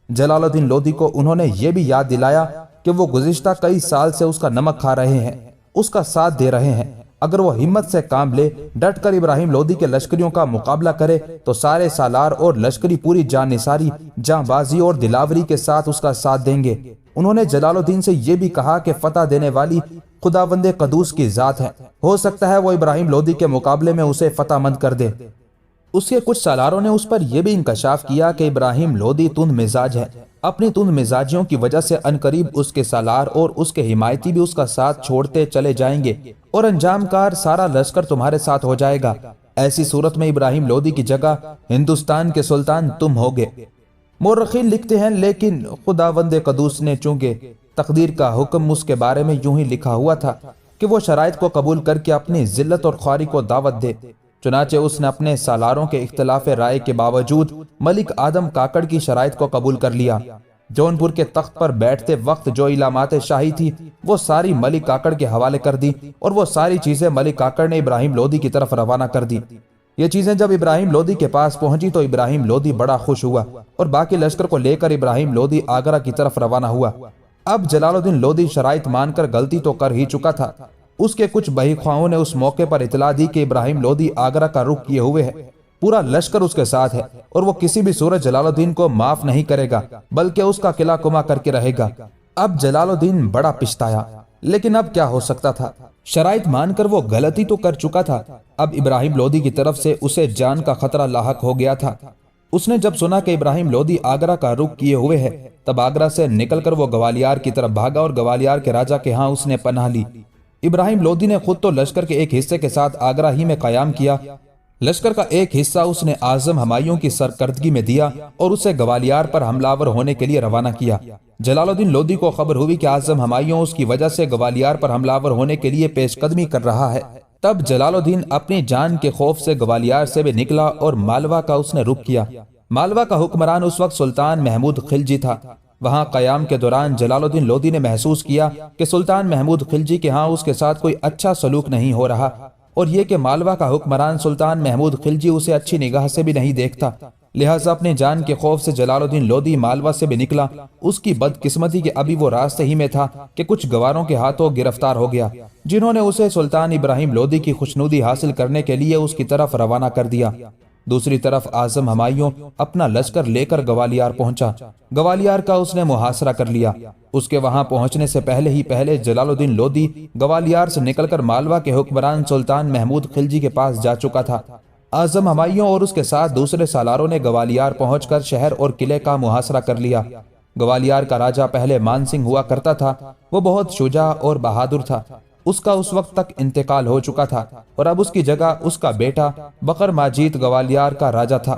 جلال الدین لودھی کو انہوں نے یہ بھی یاد دلایا کہ وہ گزشتہ کئی سال سے اس کا نمک کھا رہے ہیں، اس کا ساتھ دے رہے ہیں۔ اگر وہ ہمت سے کام لے، ڈٹ کر ابراہیم لودھی کے لشکریوں کا مقابلہ کرے تو سارے سالار اور لشکری پوری جان نثاری، جاں بازی اور دلاوری کے ساتھ اس کا ساتھ دیں گے۔ انہوں نے جلال الدین سے یہ بھی کہا کہ فتح دینے والی خداوند قدوس کی ذات ہے، ہو سکتا ہے وہ ابراہیم لودھی کے مقابلے میں اسے فتح مند کر دے۔ اس کے کچھ سالاروں نے اس پر یہ بھی انکشاف کیا کہ ابراہیم لودھی تند مزاج ہے، اپنی تند مزاجیوں کی وجہ سے عنقریب اس کے سالار اور اس کے حمایتی بھی اس کا ساتھ چھوڑتے چلے جائیں گے اور انجام کار سارا لشکر تمہارے ساتھ ہو جائے گا۔ ایسی صورت میں ابراہیم لودھی کی جگہ ہندوستان کے سلطان تم ہوگے۔ مورخین لکھتے ہیں لیکن خداوند قدوس نے چونکہ تقدیر کا حکم اس کے بارے میں یوں ہی لکھا ہوا تھا کہ وہ شرائط کو قبول کر کے اپنی ذلت اور خواری کو دعوت دے، چنانچہ اس نے اپنے سالاروں کے اختلاف رائے کے باوجود ملک آدم کاکڑ کی شرائط کو قبول کر لیا۔ جونپور کے تخت پر بیٹھتے وقت جو علامات شاہی تھی وہ ساری ملک کاکڑ کے حوالے کر دی اور وہ ساری چیزیں ملک کاکڑ نے ابراہیم لودھی کی طرف روانہ کر دی۔ یہ چیزیں جب ابراہیم لودھی کے پاس پہنچی تو ابراہیم لودھی بڑا خوش ہوا اور باقی لشکر کو لے کر ابراہیم لودھی آگرہ کی طرف روانہ ہوا۔ اب جلال الدین لودھی شرائط مان کر غلطی تو کر ہی چکا تھا، اس کے کچھ بہی خواہوں نے اس موقع پر اطلاع دی کہ ابراہیم لودھی آگرہ کا رخ کیے ہوئے ہے، پورا لشکر اس کے ساتھ ہے اور وہ کسی بھی صورت جلال الدین کو معاف نہیں کرے گا بلکہ اس کا قلعہ کما کر کے رہے گا۔ اب جلال الدین بڑا پچھتایا، لیکن اب کیا ہو سکتا تھا؟ شرائط مان کر وہ غلطی تو کر چکا تھا، اب ابراہیم لودھی کی طرف سے اسے جان کا خطرہ لاحق ہو گیا تھا۔ اس نے جب سنا کہ ابراہیم لودھی آگرہ کا رخ کیے ہوئے ہے تب آگرہ سے نکل کر وہ گوالیار کی طرف بھاگا اور گوالیار کے راجہ کے ہاں اس نے پناہ لی۔ ابراہیم لودھی نے خود تو لشکر کے ایک حصے کے ساتھ آگرہ ہی میں قیام کیا، لشکر کا ایک حصہ اس نے اعظم ہمایوں کی سرکردگی میں دیا اور اسے گوالیار پر حملہ ور ہونے کے لیے روانہ کیا۔ جلال الدین لودھی کو خبر ہوئی کہ اعظم ہمایوں اس کی وجہ سے گوالیار پر حملہ ور ہونے کے لیے پیش قدمی کر رہا ہے۔ تب جلال الدین اپنی جان کے خوف سے گوالیار سے بھی نکلا اور مالوا کا اس نے رخ کیا۔ مالوا کا حکمران اس وقت سلطان محمود خلجی تھا۔ وہاں قیام کے دوران جلال الدین لودھی نے محسوس کیا کہ سلطان محمود خلجی کے ہاں اس کے ساتھ کوئی اچھا سلوک نہیں ہو رہا، اور یہ کہ مالوا کا حکمران سلطان محمود خلجی اسے اچھی نگاہ سے بھی نہیں دیکھتا۔ لہٰذا اپنے جان کے خوف سے جلال الدین لودھی مالوا سے بھی نکلا۔ اس کی بدقسمتی کہ ابھی وہ راستے ہی میں تھا کہ کچھ گواروں کے ہاتھوں گرفتار ہو گیا، جنہوں نے اسے سلطان ابراہیم لودھی کی خوشنودی حاصل کرنے کے لیے اس کی طرف روانہ کر دیا۔ دوسری طرف اعظم ہمایوں اپنا لشکر لے کر گوالیار پہنچا۔ گوالیار کا اس نے محاصرہ کر لیا۔ اس کے وہاں پہنچنے سے پہلے جلال الدین لودھی گوالیار سے نکل کر مالوا کے حکمران سلطان محمود خلجی کے پاس جا چکا تھا۔ اعظم ہمایوں اور اس کے ساتھ دوسرے سالاروں نے گوالیار پہنچ کر شہر اور قلعے کا محاصرہ کر لیا۔ گوالیار کا راجہ پہلے مان سنگھ ہوا کرتا تھا، وہ بہت شجاع اور بہادر تھا۔ اس کا اس وقت تک انتقال ہو چکا تھا اور اب اس کی جگہ اس کا بیٹا بکر ماجیت گوالیار کا راجہ تھا۔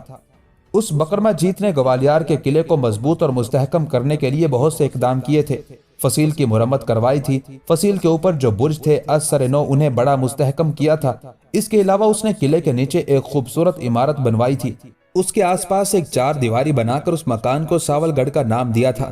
اس بکر ماجیت نے گوالیار کے قلعے کو مضبوط اور مستحکم کرنے کے لیے بہت سے اقدام کیے تھے۔ فصیل کی مرمت کروائی تھی، فصیل کے اوپر جو برج تھے از سر نو انہیں بڑا مستحکم کیا تھا۔ اس کے علاوہ اس نے قلعے کے نیچے ایک خوبصورت عمارت بنوائی تھی۔ اس کے آس پاس ایک 4 دیواری بنا کر اس مکان کو ساول گڑھ کا نام دیا تھا۔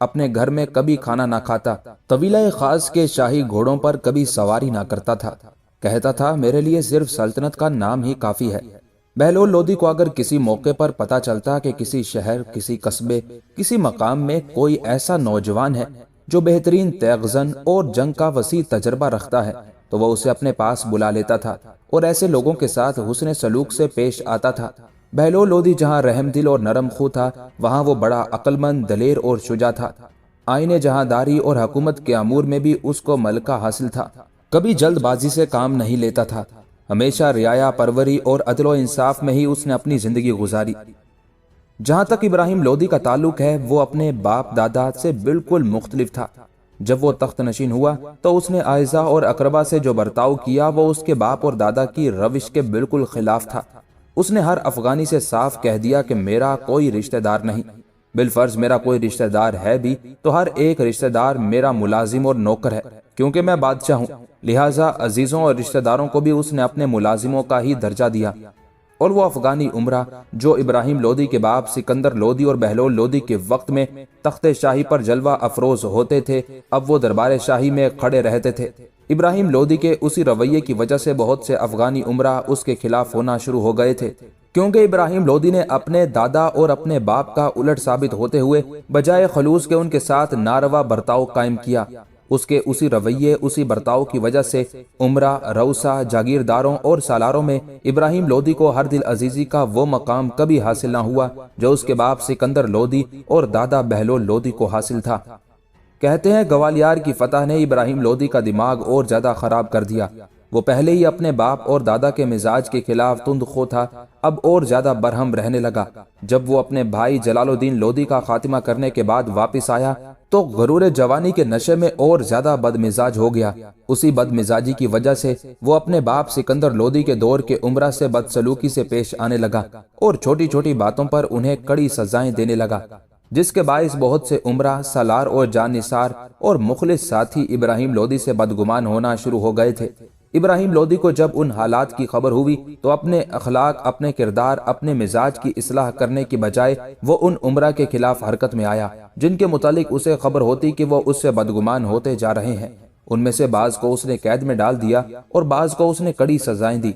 اپنے گھر میں کبھی کھانا نہ کھاتا، طویلہ خاص کے شاہی گھوڑوں پر کبھی سواری نہ کرتا تھا۔ کہتا تھا میرے لیے صرف سلطنت کا نام ہی کافی ہے۔ بہلول لودھی کو اگر کسی موقع پر پتہ چلتا کہ کسی شہر، کسی قصبے، کسی مقام میں کوئی ایسا نوجوان ہے جو بہترین تیغ زن اور جنگ کا وسیع تجربہ رکھتا ہے تو وہ اسے اپنے پاس بلا لیتا تھا اور ایسے لوگوں کے ساتھ حسن سلوک سے پیش آتا تھا۔ بہلول لودھی جہاں رحم دل اور نرم خو تھا، وہاں وہ بڑا عقل مند، دلیر اور شجاع تھا۔ آئین جہاں داری اور حکومت کے امور میں بھی اس کو ملکہ حاصل تھا۔ کبھی جلد بازی سے کام نہیں لیتا تھا، ہمیشہ رعایا پروری اور عدل و انصاف میں ہی اس نے اپنی زندگی گزاری۔ جہاں تک ابراہیم لودھی کا تعلق ہے، وہ اپنے باپ دادا سے بالکل مختلف تھا۔ جب وہ تخت نشین ہوا تو اس نے اعزا اور اقربا سے جو برتاؤ کیا وہ اس کے باپ اور دادا کی روش کے بالکل خلاف تھا۔ اس نے ہر افغانی سے صاف کہہ دیا کہ میرا کوئی رشتہ دار نہیں، بالفرض میرا کوئی رشتہ دار ہے بھی تو ہر ایک رشتہ دار میرا ملازم اور نوکر ہے، کیونکہ میں بادشاہ ہوں۔ لہٰذا عزیزوں اور رشتہ داروں کو بھی اس نے اپنے ملازموں کا ہی درجہ دیا۔ اور وہ افغانی عمرہ جو ابراہیم لودھی کے باپ سکندر لودھی اور بہلول لودھی کے وقت میں تخت شاہی پر جلوہ افروز ہوتے تھے، اب وہ دربار شاہی میں کھڑے رہتے تھے۔ ابراہیم لودھی کے اسی رویے کی وجہ سے بہت سے افغانی عمرہ اس کے خلاف ہونا شروع ہو گئے تھے، کیونکہ ابراہیم لودھی نے اپنے دادا اور اپنے باپ کا الٹ ثابت ہوتے ہوئے بجائے خلوص کے ان کے ساتھ ناروا برتاؤ قائم کیا۔ اس کے اسی رویے، اسی برتاؤ کی وجہ سے عمرہ، روسا، جاگیرداروں اور سالاروں میں ابراہیم لودھی کو ہر دل عزیزی کا وہ مقام کبھی حاصل نہ ہوا جو اس کے باپ سکندر لودھی اور دادا بہلول لودھی کو حاصل تھا۔ کہتے ہیں گوالیار کی فتح نے ابراہیم لودھی کا دماغ اور زیادہ خراب کر دیا۔ وہ پہلے ہی اپنے باپ اور دادا کے مزاج کے خلاف تند خو تھا، اب اور زیادہ برہم رہنے لگا۔ جب وہ اپنے بھائی جلال الدین لودھی کا خاتمہ کرنے کے بعد واپس آیا تو غرور جوانی کے نشے میں اور زیادہ بد مزاج ہو گیا۔ اسی بد مزاجی کی وجہ سے وہ اپنے باپ سکندر لودھی کے دور کے عمرہ سے بدسلوکی سے پیش آنے لگا اور چھوٹی چھوٹی باتوں پر انہیں کڑی سزائیں دینے لگا، جس کے باعث بہت سے عمرہ، سالار اور جان نثار اور مخلص ساتھی ابراہیم لودھی سے بدگمان ہونا شروع ہو گئے تھے۔ ابراہیم لودھی کو جب ان حالات کی خبر ہوئی تو اپنے اخلاق، اپنے کردار، اپنے مزاج کی اصلاح کرنے کی بجائے وہ ان عمرہ کے خلاف حرکت میں آیا جن کے متعلق اسے خبر ہوتی کہ وہ اس سے بدگمان ہوتے جا رہے ہیں۔ ان میں سے بعض کو اس نے قید میں ڈال دیا اور بعض کو اس نے کڑی سزائیں دی۔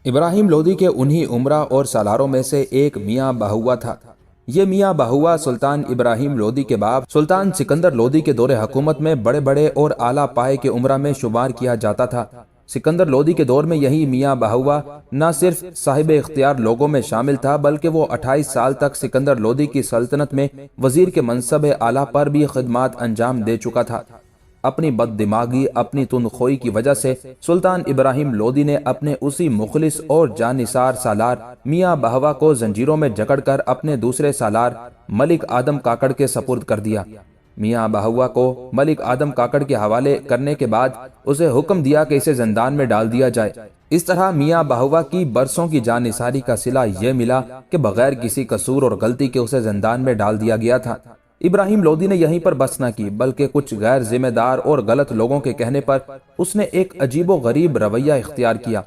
ابراہیم لودھی کے انہی عمرہ اور سالاروں میں سے ایک میاں بہوا تھا۔ یہ میاں بہوا سلطان ابراہیم لودھی کے باپ سلطان سکندر لودھی کے دور حکومت میں بڑے بڑے اور اعلیٰ پائے کے عمرہ میں شمار کیا جاتا تھا۔ سکندر لودھی کے دور میں یہی میاں بہوا نہ صرف صاحب اختیار لوگوں میں شامل تھا بلکہ وہ 28 سال تک سکندر لودھی کی سلطنت میں وزیر کے منصب اعلیٰ پر بھی خدمات انجام دے چکا تھا۔ اپنی بد دماغی، اپنی تندخوئی کی وجہ سے سلطان ابراہیم لودھی نے اپنے اسی مخلص اور جانثار سالار میاں بہوا کو زنجیروں میں جکڑ کر اپنے دوسرے سالار ملک آدم کاکڑ کے سپرد کر دیا۔ میاں بہوا کو ملک آدم کاکڑ کے حوالے کرنے کے بعد اسے حکم دیا کہ اسے زندان میں ڈال دیا جائے۔ اس طرح میاں بہوا کی برسوں کی جانثاری کا صلہ یہ ملا کہ بغیر کسی قصور اور غلطی کے اسے زندان میں ڈال دیا گیا تھا۔ ابراہیم لودھی نے یہیں پر بس نہ کی بلکہ کچھ غیر ذمہ دار اور غلط لوگوں کے کہنے پر اس نے ایک عجیب و غریب رویہ اختیار کیا۔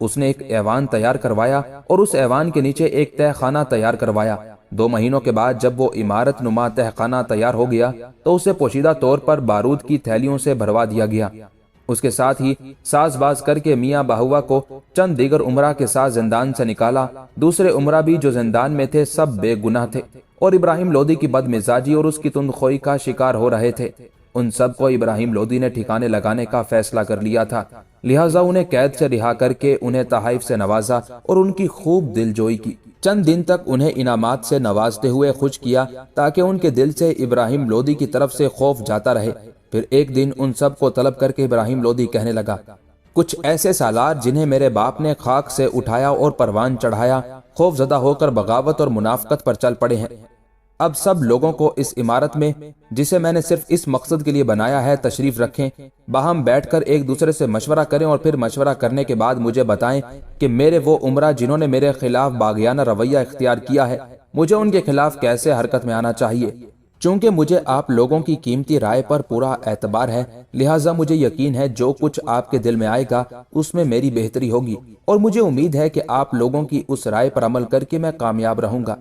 اس نے ایک ایوان تیار کروایا اور اس ایوان کے نیچے ایک تہہ خانہ تیار کروایا۔ 2 مہینوں کے بعد جب وہ عمارت نما تہہ خانہ تیار ہو گیا تو اسے پوشیدہ طور پر بارود کی تھیلیوں سے بھروا دیا گیا۔ اس کے ساتھ ہی ساز باز کر کے میاں بہوا کو چند دیگر عمرہ کے ساتھ زندان سے نکالا۔ دوسرے عمرہ بھی جو زندان میں تھے سب بے گناہ تھے اور ابراہیم لودھی کی بد مزاجی اور اس کی تندخوئی کا شکار ہو رہے تھے۔ ان سب کو ابراہیم لودھی نے ٹھکانے لگانے کا فیصلہ کر لیا تھا، لہٰذا انہیں قید سے رہا کر کے انہیں تحائف سے نوازا اور ان کی خوب دلجوئی کی۔ چند دن تک انہیں انعامات سے نوازتے ہوئے خوش کیا تاکہ ان کے دل سے ابراہیم لودھی کی طرف سے خوف جاتا رہے۔ پھر ایک دن ان سب کو طلب کر کے ابراہیم لودھی کہنے لگا، کچھ ایسے سالار جنہیں میرے باپ نے خاک سے اٹھایا اور پروان چڑھایا خوف زدہ ہو کر بغاوت اور منافقت پر چل پڑے ہیں۔ اب سب لوگوں کو اس عمارت میں جسے میں نے صرف اس مقصد کے لیے بنایا ہے تشریف رکھیں، باہم بیٹھ کر ایک دوسرے سے مشورہ کریں اور پھر مشورہ کرنے کے بعد مجھے بتائیں کہ میرے وہ عمرہ جنہوں نے میرے خلاف باغیانہ رویہ اختیار کیا ہے مجھے ان کے خلاف کیسے حرکت میں آنا چاہیے۔ چونکہ مجھے آپ لوگوں کی قیمتی رائے پر پورا اعتبار ہے، لہٰذا مجھے یقین ہے جو کچھ آپ کے دل میں آئے گا اس میں میری بہتری ہوگی اور مجھے امید ہے کہ آپ لوگوں کی اس رائے پر عمل کر کے میں کامیاب رہوں گا۔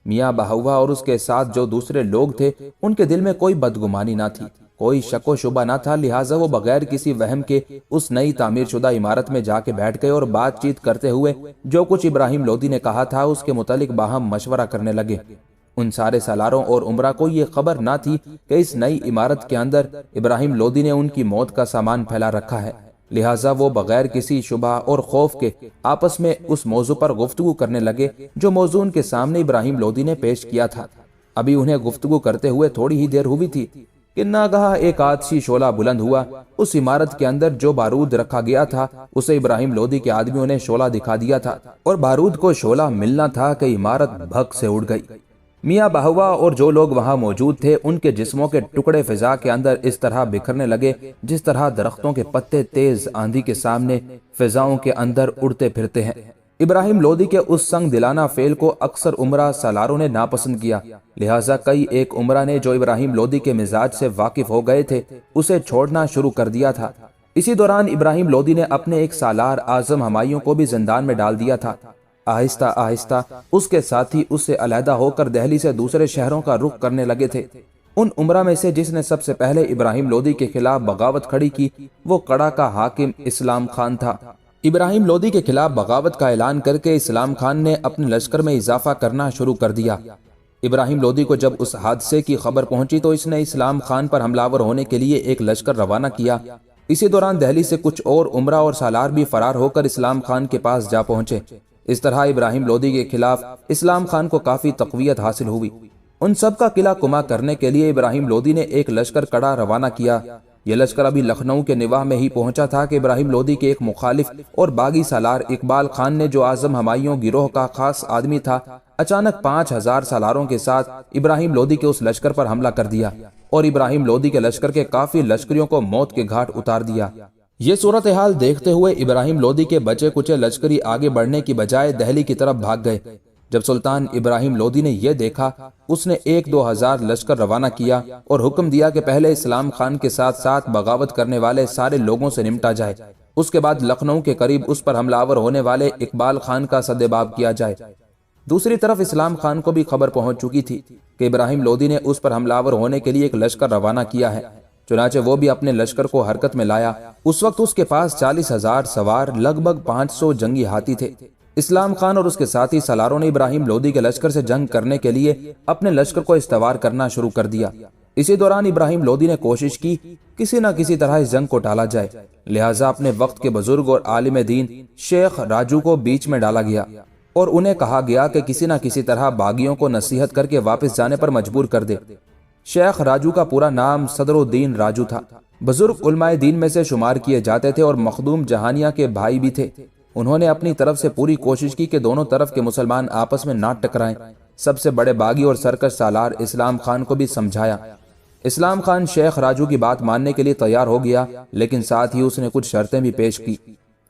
میاں بہوا اور اس کے ساتھ جو دوسرے لوگ تھے ان کے دل میں کوئی بدگمانی نہ تھی، کوئی شک و شبہ نہ تھا، لہٰذا وہ بغیر کسی وہم کے اس نئی تعمیر شدہ عمارت میں جا کے بیٹھ گئے اور بات چیت کرتے ہوئے جو کچھ ابراہیم لودھی نے کہا تھا اس کے متعلق باہم مشورہ کرنے لگے۔ ان سارے سالاروں اور عمرہ کو یہ خبر نہ تھی کہ اس نئی عمارت کے اندر ابراہیم لودھی نے ان کی موت کا سامان پھیلا رکھا ہے، لہٰذا وہ بغیر کسی شبہ اور خوف کے آپس میں اس موضوع پر گفتگو کرنے لگے جو موضوع ان کے سامنے ابراہیم لودھی نے پیش کیا تھا۔ ابھی انہیں گفتگو کرتے ہوئے تھوڑی ہی دیر ہوئی تھی کہ ناگہاں ایک آتشی شعلہ بلند ہوا۔ اس عمارت کے اندر جو بارود رکھا گیا تھا اسے ابراہیم لودھی کے آدمیوں نے شعلہ دکھا دیا تھا اور بارود کو شعلہ ملنا تھا کہ عمارت بھگ سے اڑ گئی۔ میاں بہوا اور جو لوگ وہاں موجود تھے ان کے جسموں کے ٹکڑے فضا کے اندر اس طرح بکھرنے لگے جس طرح درختوں کے پتے تیز آندھی کے سامنے فضاؤں کے اندر اڑتے پھرتے ہیں۔ ابراہیم لودھی کے اس سنگ دلانہ فعل کو اکثر عمرہ سالاروں نے ناپسند کیا، لہٰذا کئی ایک عمرہ نے جو ابراہیم لودھی کے مزاج سے واقف ہو گئے تھے اسے چھوڑنا شروع کر دیا تھا۔ اسی دوران ابراہیم لودھی نے اپنے ایک سالار اعظم ہمایوں کو بھی زندان میں ڈال دیا تھا۔ آہستہ آہستہ اس کے ساتھی اس سے علیحدہ ہو کر دہلی سے دوسرے شہروں کا رخ کرنے لگے تھے۔ ان عمرہ میں سے جس نے سب سے پہلے ابراہیم لودھی کے خلاف بغاوت کھڑی کی وہ کڑا کا حاکم اسلام خان تھا۔ ابراہیم لودھی کے خلاف بغاوت کا اعلان کر کے اسلام خان نے اپنے لشکر میں اضافہ کرنا شروع کر دیا۔ ابراہیم لودھی کو جب اس حادثے کی خبر پہنچی تو اس نے اسلام خان پر حملہ ہونے کے لیے ایک لشکر روانہ کیا۔ اسی دوران دہلی سے کچھ اور عمرہ اور سالار بھی فرار ہو کر اسلام خان کے پاس جا پہنچے۔ اس طرح ابراہیم لودھی کے خلاف اسلام خان کو کافی تقویت حاصل ہوئی۔ ان سب کا قلعہ کما کرنے کے لیے ابراہیم لودھی نے ایک لشکر کڑا روانہ کیا۔ یہ لشکر ابھی لکھنؤ کے نواح میں ہی پہنچا تھا کہ ابراہیم لودھی کے ایک مخالف اور باغی سالار اقبال خان نے جو اعظم ہمایوں گروہ کا خاص آدمی تھا اچانک 5000 سالاروں کے ساتھ ابراہیم لودھی کے اس لشکر پر حملہ کر دیا اور ابراہیم لودھی کے لشکر کے کافی لشکریوں کو موت کے گھاٹ اتار دیا۔ یہ صورتحال دیکھتے ہوئے ابراہیم لودھی کے بچے کچے لشکری آگے بڑھنے کی بجائے دہلی کی طرف بھاگ گئے۔ جب سلطان ابراہیم لودھی نے یہ دیکھا اس نے 1-2 ہزار لشکر روانہ کیا اور حکم دیا کہ پہلے اسلام خان کے ساتھ ساتھ بغاوت کرنے والے سارے لوگوں سے نمٹا جائے، اس کے بعد لکھنؤ کے قریب اس پر حملہ آور ہونے والے اقبال خان کا سدباب کیا جائے۔ دوسری طرف اسلام خان کو بھی خبر پہنچ چکی تھی کہ ابراہیم لودھی نے اس پر حملہ آور ہونے کے لیے ایک لشکر روانہ کیا ہے، چنانچہ وہ بھی اپنے لشکر کو حرکت میں لایا۔ اس وقت اس کے پاس 40,000 سوار لگ بھگ 500 جنگی ہاتھی تھے۔ اسلام خان اور اس کے ساتھی سالاروں نے ابراہیم لودھی کے لشکر سے جنگ کرنے کے لیے اپنے لشکر کو استوار کرنا شروع کر دیا۔ اسی دوران ابراہیم لودھی نے کوشش کی کسی نہ کسی طرح اس جنگ کو ٹالا جائے، لہٰذا اپنے وقت کے بزرگ اور عالم دین شیخ راجو کو بیچ میں ڈالا گیا اور انہیں کہا گیا کہ کسی نہ کسی طرح باغیوں کو نصیحت کر کے واپس جانے پر مجبور کر دے۔ شیخ راجو کا پورا نام صدر الدین راجو تھا، بزرگ علماء دین میں سے شمار کیے جاتے تھے اور مخدوم جہانیہ کے بھائی بھی تھے۔ انہوں نے اپنی طرف سے پوری کوشش کی کہ دونوں طرف کے مسلمان آپس میں نہ ٹکرائیں۔ سب سے بڑے باغی اور سرکش سالار اسلام خان کو بھی سمجھایا۔ اسلام خان شیخ راجو کی بات ماننے کے لیے تیار ہو گیا، لیکن ساتھ ہی اس نے کچھ شرطیں بھی پیش کی۔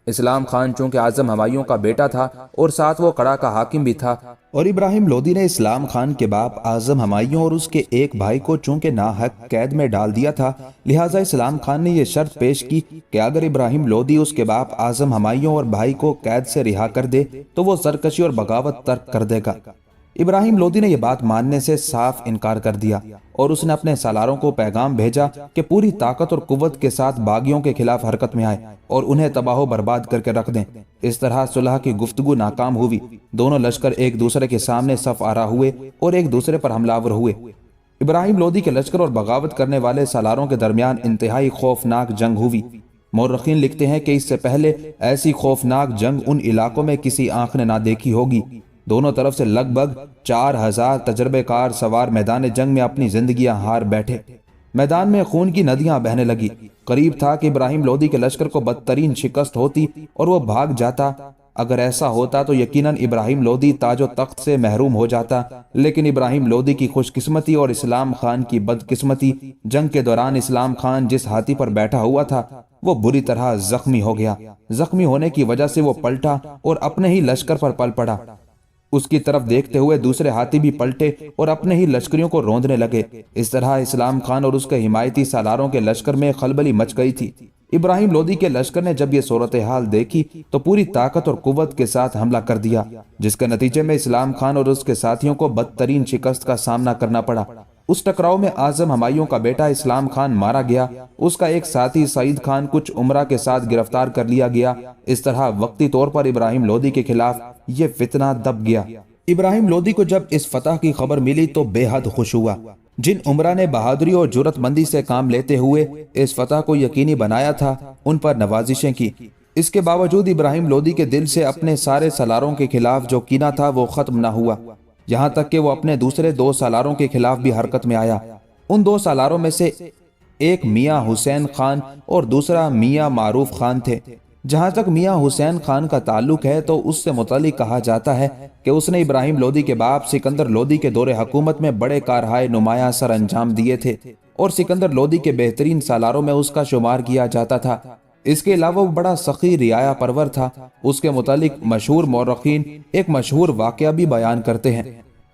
اسلام خان چونکہ اعظم ہمایوں کا بیٹا تھا اور ساتھ وہ کڑا کا حاکم بھی تھا، اور ابراہیم لودھی نے اسلام خان کے باپ اعظم ہمایوں اور اس کے ایک بھائی کو چونکہ ناحق قید میں ڈال دیا تھا، لہٰذا اسلام خان نے یہ شرط پیش کی کہ اگر ابراہیم لودھی اس کے باپ اعظم ہمایوں اور بھائی کو قید سے رہا کر دے تو وہ سرکشی اور بغاوت ترک کر دے گا۔ ابراہیم لودھی نے یہ بات ماننے سے صاف انکار کر دیا اور اس نے اپنے سالاروں کو پیغام بھیجا کہ پوری طاقت اور قوت کے ساتھ باغیوں کے خلاف حرکت میں آئے اور انہیں تباہ و برباد کر کے رکھ دیں۔ اس طرح صلح کی گفتگو ناکام ہوئی۔ دونوں لشکر ایک دوسرے کے سامنے صف آرا ہوئے اور ایک دوسرے پر حملہ آور ہوئے۔ ابراہیم لودھی کے لشکر اور بغاوت کرنے والے سالاروں کے درمیان انتہائی خوفناک جنگ ہوئی۔ مورخین لکھتے ہیں کہ اس سے پہلے ایسی خوفناک جنگ ان علاقوں میں کسی آنکھ نے نہ دیکھی ہوگی۔ دونوں طرف سے لگ بھگ 4000 تجربے کار سوار میدان جنگ میں اپنی زندگیاں ہار بیٹھے۔ میدان میں خون کی ندیاں بہنے لگی۔ قریب تھا کہ ابراہیم لودھی کے لشکر کو بدترین شکست ہوتی اور وہ بھاگ جاتا۔ اگر ایسا ہوتا تو یقیناً ابراہیم لودھی تاج و تخت سے محروم ہو جاتا، لیکن ابراہیم لودھی کی خوش قسمتی اور اسلام خان کی بدقسمتی، جنگ کے دوران اسلام خان جس ہاتھی پر بیٹھا ہوا تھا وہ بری طرح زخمی ہو گیا۔ زخمی ہونے کی وجہ سے وہ پلٹا اور اپنے ہی لشکر پر پل پڑا۔ اس کی طرف دیکھتے ہوئے دوسرے ہاتھی بھی پلٹے اور اپنے ہی لشکریوں کو روندنے لگے۔ اس طرح اسلام خان اور اس کے حمایتی سالاروں کے لشکر میں خلبلی مچ گئی تھی۔ ابراہیم لودھی کے لشکر نے جب یہ صورتحال دیکھی تو پوری طاقت اور قوت کے ساتھ حملہ کر دیا، جس کے نتیجے میں اسلام خان اور اس کے ساتھیوں کو بدترین شکست کا سامنا کرنا پڑا۔ اس ٹکراؤ میں اعظم ہمایوں کا بیٹا اسلام خان مارا گیا، اس کا ایک ساتھی سعید خان کچھ عمرہ کے ساتھ گرفتار کر لیا گیا۔ اس طرح وقتی طور پر ابراہیم لودھی کے خلاف یہ فتنہ دب گیا۔ ابراہیم لودھی کو جب اس فتح کی خبر ملی تو بے حد خوش ہوا۔ جن عمرہ نے بہادری اور جرأت مندی سے کام لیتے ہوئے اس فتح کو یقینی بنایا تھا، ان پر نوازشیں کی۔ اس کے باوجود ابراہیم لودھی کے دل سے اپنے سارے سالاروں کے خلاف جو کینہ تھا وہ ختم نہ ہوا، یہاں تک کہ وہ اپنے دوسرے 2 سالاروں کے خلاف بھی حرکت میں آیا۔ ان 2 سالاروں میں سے ایک میاں حسین خان اور دوسرا میاں معروف خان تھے۔ جہاں تک میاں حسین خان کا تعلق ہے تو اس سے متعلق کہا جاتا ہے کہ اس نے ابراہیم لودھی کے باپ سکندر لودھی کے دور حکومت میں بڑے کارہائے نمایاں سر انجام دیے تھے اور سکندر لودھی کے بہترین سالاروں میں اس کا شمار کیا جاتا تھا۔ اس کے علاوہ وہ بڑا سخی رعایا پرور تھا۔ اس کے متعلق مشہور مورخین ایک مشہور واقعہ بھی بیان کرتے ہیں۔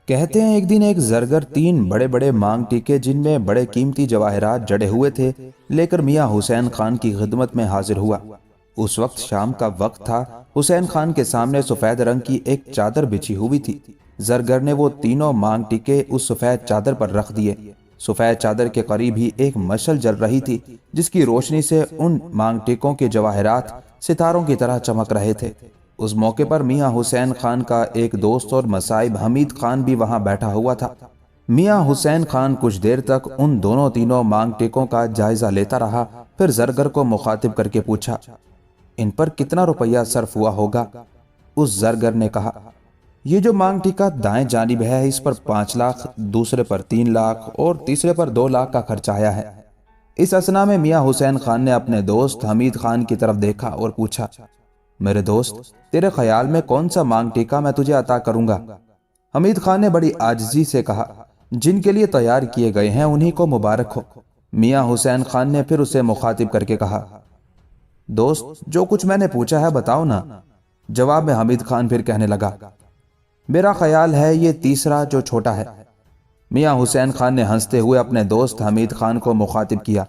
کہتے ہیں ایک دن ایک زرگر 3 بڑے بڑے مانگ ٹیکے جن میں بڑے قیمتی جواہرات جڑے ہوئے تھے لے کر میاں حسین خان کی خدمت میں حاضر ہوا۔ اس وقت شام کا وقت تھا۔ حسین خان کے سامنے سفید رنگ کی ایک چادر بچھی ہوئی تھی۔ زرگر نے وہ تینوں مانگ ٹکے اس سفید چادر پر رکھ دیے۔ سفید چادر کے قریب ہی ایک مشعل جل رہی تھی جس کی روشنی سے ان مانگ ٹکوں کے جواہرات ستاروں کی طرح چمک رہے تھے۔ اس موقع پر میاں حسین خان کا ایک دوست اور مصائب حمید خان بھی وہاں بیٹھا ہوا تھا۔ میاں حسین خان کچھ دیر تک ان دونوں تینوں مانگ ٹکوں کا جائزہ لیتا رہا، پھر زرگر کو مخاطب کر کے پوچھا، ان پر کتنا روپیہ صرف ہوا ہوگا؟ اس زرگر نے کہا، یہ جو مانگ ٹکا دائیں جانب ہے اس پر 5 لاکھ، دوسرے پر 3 لاکھ اور تیسرے پر 2 لاکھ کا خرچ آیا ہے۔ اس اثنا میں میاں حسین خان نے اپنے دوست حمید خان کی طرف دیکھا اور پوچھا، میرے دوست تیرے خیال میں کون سا مانگ ٹکا میں تجھے عطا کروں گا؟ حمید خان نے بڑی عاجزی سے کہا، جن کے لیے تیار کیے گئے ہیں انہی کو مبارک ہو۔ میاں حسین خان نے پھر اسے مخاطب کر کے کہا، دوست جو کچھ میں نے پوچھا ہے بتاؤ نا۔ جواب میں حمید خان پھر کہنے لگا، میرا خیال ہے یہ تیسرا جو چھوٹا ہے۔ میاں حسین خان نے ہنستے ہوئے اپنے دوست حمید خان کو مخاطب کیا،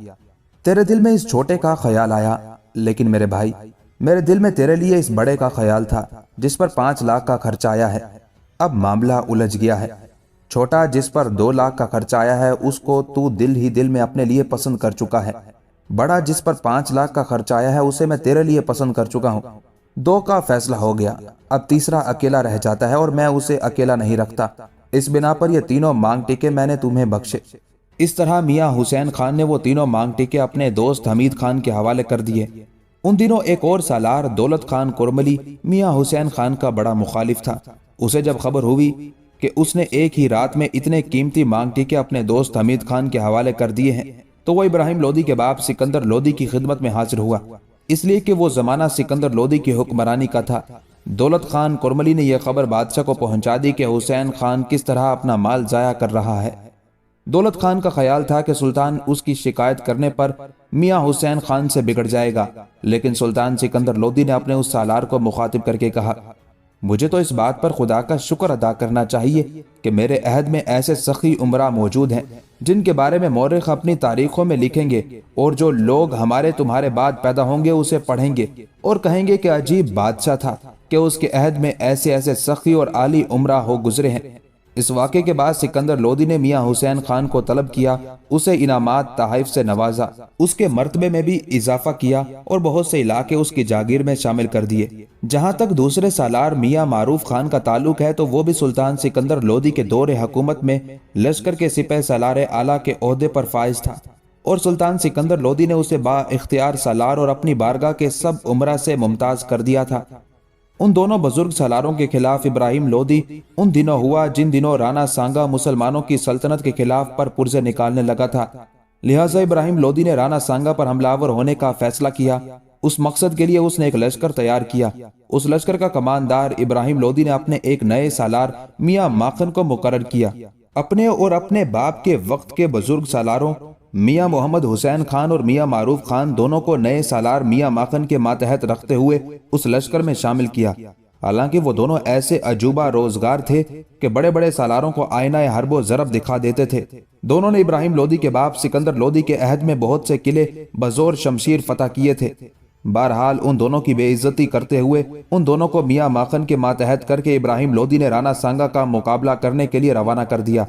تیرے دل میں اس چھوٹے کا خیال آیا، لیکن میرے بھائی میرے دل میں تیرے لیے اس بڑے کا خیال تھا جس پر 5 لاکھ کا خرچ آیا ہے۔ اب معاملہ الجھ گیا ہے۔ چھوٹا جس پر 2 لاکھ کا خرچ آیا ہے اس کو تو دل ہی دل میں اپنے لیے پسند کر چکا ہے، بڑا جس پر 5 لاکھ کا خرچ آیا ہے اسے میں تیرے لیے پسند کر چکا ہوں۔ 2 کا فیصلہ ہو گیا، اب تیسرا اکیلا رہ جاتا ہے اور میں اسے اکیلا نہیں رکھتا، اس بنا پر یہ تینوں مانگ ٹکے میں نے تمہیں بخشے۔ اس طرح میاں حسین خان نے وہ تینوں مانگ ٹکے اپنے دوست حمید خان کے حوالے کر دیے۔ ان دنوں ایک اور سالار دولت خان کرملی میاں حسین خان کا بڑا مخالف تھا۔ اسے جب خبر ہوئی کہ اس نے ایک ہی رات میں اتنے قیمتی مانگ ٹکے اپنے دوست حمید خان کے حوالے کر دیے ہیں تو وہ ابراہیم لودھی کے باپ سکندر لودھی کی خدمت میں حاضر ہوا، اس لیے کہ وہ زمانہ سکندر لودھی کی حکمرانی کا تھا۔ دولت خان کرملی نے یہ خبر بادشاہ کو پہنچا دی کہ حسین خان کس طرح اپنا مال ضائع کر رہا ہے۔ دولت خان کا خیال تھا کہ سلطان اس کی شکایت کرنے پر میاں حسین خان سے بگڑ جائے گا، لیکن سلطان سکندر لودھی نے اپنے اس سالار کو مخاطب کر کے کہا، مجھے تو اس بات پر خدا کا شکر ادا کرنا چاہیے کہ میرے عہد میں ایسے سخی عمرہ موجود ہیں جن کے بارے میں مورخ اپنی تاریخوں میں لکھیں گے، اور جو لوگ ہمارے تمہارے بعد پیدا ہوں گے اسے پڑھیں گے اور کہیں گے کہ عجیب بادشاہ تھا کہ اس کے عہد میں ایسے ایسے سخی اور عالی عمرہ ہو گزرے ہیں۔ اس واقعے کے بعد سکندر لودھی نے میاں حسین خان کو طلب کیا، اسے انعامات تحائف سے نوازا، اس کے مرتبے میں بھی اضافہ کیا اور بہت سے علاقے اس کی جاگیر میں شامل کر دیے۔ جہاں تک دوسرے سالار میاں معروف خان کا تعلق ہے تو وہ بھی سلطان سکندر لودھی کے دور حکومت میں لشکر کے سپہ سالار اعلیٰ کے عہدے پر فائز تھا، اور سلطان سکندر لودھی نے اسے با اختیار سالار اور اپنی بارگاہ کے سب عمرہ سے ممتاز کر دیا تھا۔ ان دونوں بزرگ سالاروں کے خلاف ابراہیم لودھی ان دنوں ہوا جن دنوں رانا سانگا مسلمانوں کی سلطنت کے خلاف پر پرزے نکالنے لگا تھا، لہٰذا ابراہیم لودھی نے رانا سانگا پر حملہ آور ہونے کا فیصلہ کیا۔ اس مقصد کے لیے اس نے ایک لشکر تیار کیا۔ اس لشکر کا کماندار ابراہیم لودھی نے اپنے ایک نئے سالار میاں ماخن کو مقرر کیا۔ اپنے اور اپنے باپ کے وقت کے بزرگ سالاروں میاں محمد حسین خان اور میاں معروف خان دونوں کو نئے سالار میاں ماخن کے ماتحت رکھتے ہوئے اس لشکر میں شامل کیا۔ حالانکہ وہ دونوں ایسے عجوبہ روزگار تھے کہ بڑے بڑے سالاروں کو آئینہ حرب و ضرب دکھا دیتے تھے۔ دونوں نے ابراہیم لودھی کے باپ سکندر لودھی کے عہد میں بہت سے قلعے بزور شمشیر فتح کیے تھے۔ بہرحال ان دونوں کی بے عزتی کرتے ہوئے ان دونوں کو میاں ماخن کے ماتحت کر کے ابراہیم لودھی نے رانا سانگا کا مقابلہ کرنے کے لیے روانہ کر دیا۔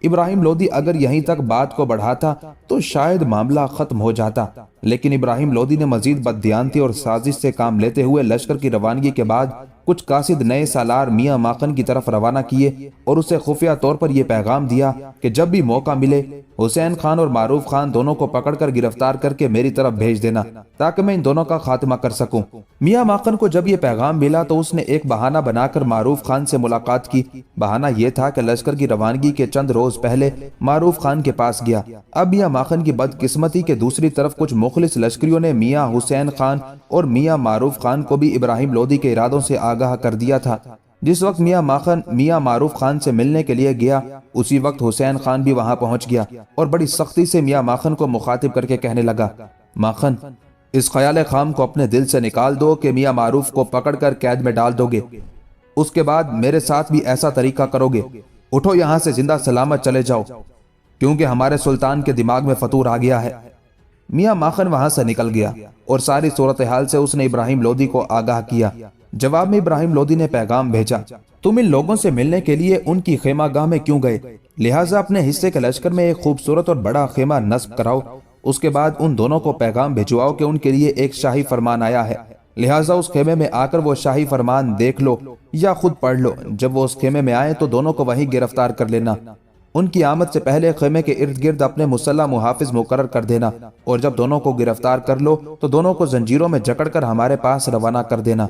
ابراہیم لودھی اگر یہیں تک بات کو بڑھاتا تو شاید معاملہ ختم ہو جاتا، لیکن ابراہیم لودھی نے مزید بددیانتی اور سازش سے کام لیتے ہوئے لشکر کی روانگی کے بعد کچھ قاصد نئے سالار میاں ماخن کی طرف روانہ کیے اور اسے خفیہ طور پر یہ پیغام دیا کہ جب بھی موقع ملے حسین خان اور معروف خان دونوں کو پکڑ کر گرفتار کر کے میری طرف بھیج دینا تاکہ میں ان دونوں کا خاتمہ کر سکوں۔ میاں ماخن کو جب یہ پیغام ملا تو اس نے ایک بہانہ بنا کر معروف خان سے ملاقات کی۔ بہانہ یہ تھا کہ لشکر کی روانگی کے چند روز پہلے معروف خان کے پاس گیا۔ اب میاں ماخن کی بدقسمتی کے دوسری طرف کچھ مخلص لشکریوں نے میاں حسین خان اور میاں معروف خان کو بھی ابراہیم لودھی کے ارادوں سے آگاہ کر دیا تھا۔ جس وقت میاں ماخن میاں معروف خان سے ملنے کے لیے گیا اسی وقت حسین خان بھی وہاں پہنچ گیا اور بڑی سختی سے میاں ماخن کو مخاطب کر کے کہنے لگا، ماخن، اس خیال خام کو اپنے دل سے نکال دو کہ میاں معروف کو پکڑ کر قید میں ڈال دو گے، اس کے بعد میرے ساتھ بھی ایسا طریقہ کرو گے۔ اٹھو یہاں سے زندہ سلامت چلے جاؤ، کیونکہ ہمارے سلطان کے دماغ میں فطور آ گیا ہے۔ میاں ماخن وہاں سے نکل گیا اور ساری صورتحال سے اس نے ابراہیم لودھی کو آگاہ کیا۔ جواب میں ابراہیم لودھی نے پیغام بھیجا، تم ان لوگوں سے ملنے کے لیے ان کی خیمہ گاہ میں کیوں گئے؟ لہٰذا اپنے حصے کے لشکر میں ایک خوبصورت اور بڑا خیمہ نصب کراؤ، اس کے بعد ان دونوں کو پیغام بھجواؤ کہ ان کے لیے ایک شاہی فرمان آیا ہے، لہٰذا اس خیمے میں آ کر وہ شاہی فرمان دیکھ لو یا خود پڑھ لو۔ جب وہ اس خیمے میں آئے تو دونوں کو وہیں گرفتار کر لینا۔ ان کی آمد سے پہلے خیمے کے ارد گرد اپنے مسلح محافظ مقرر کر دینا، اور جب دونوں کو گرفتار کر لو تو دونوں کو زنجیروں میں جکڑ کر ہمارے پاس روانہ کر دینا۔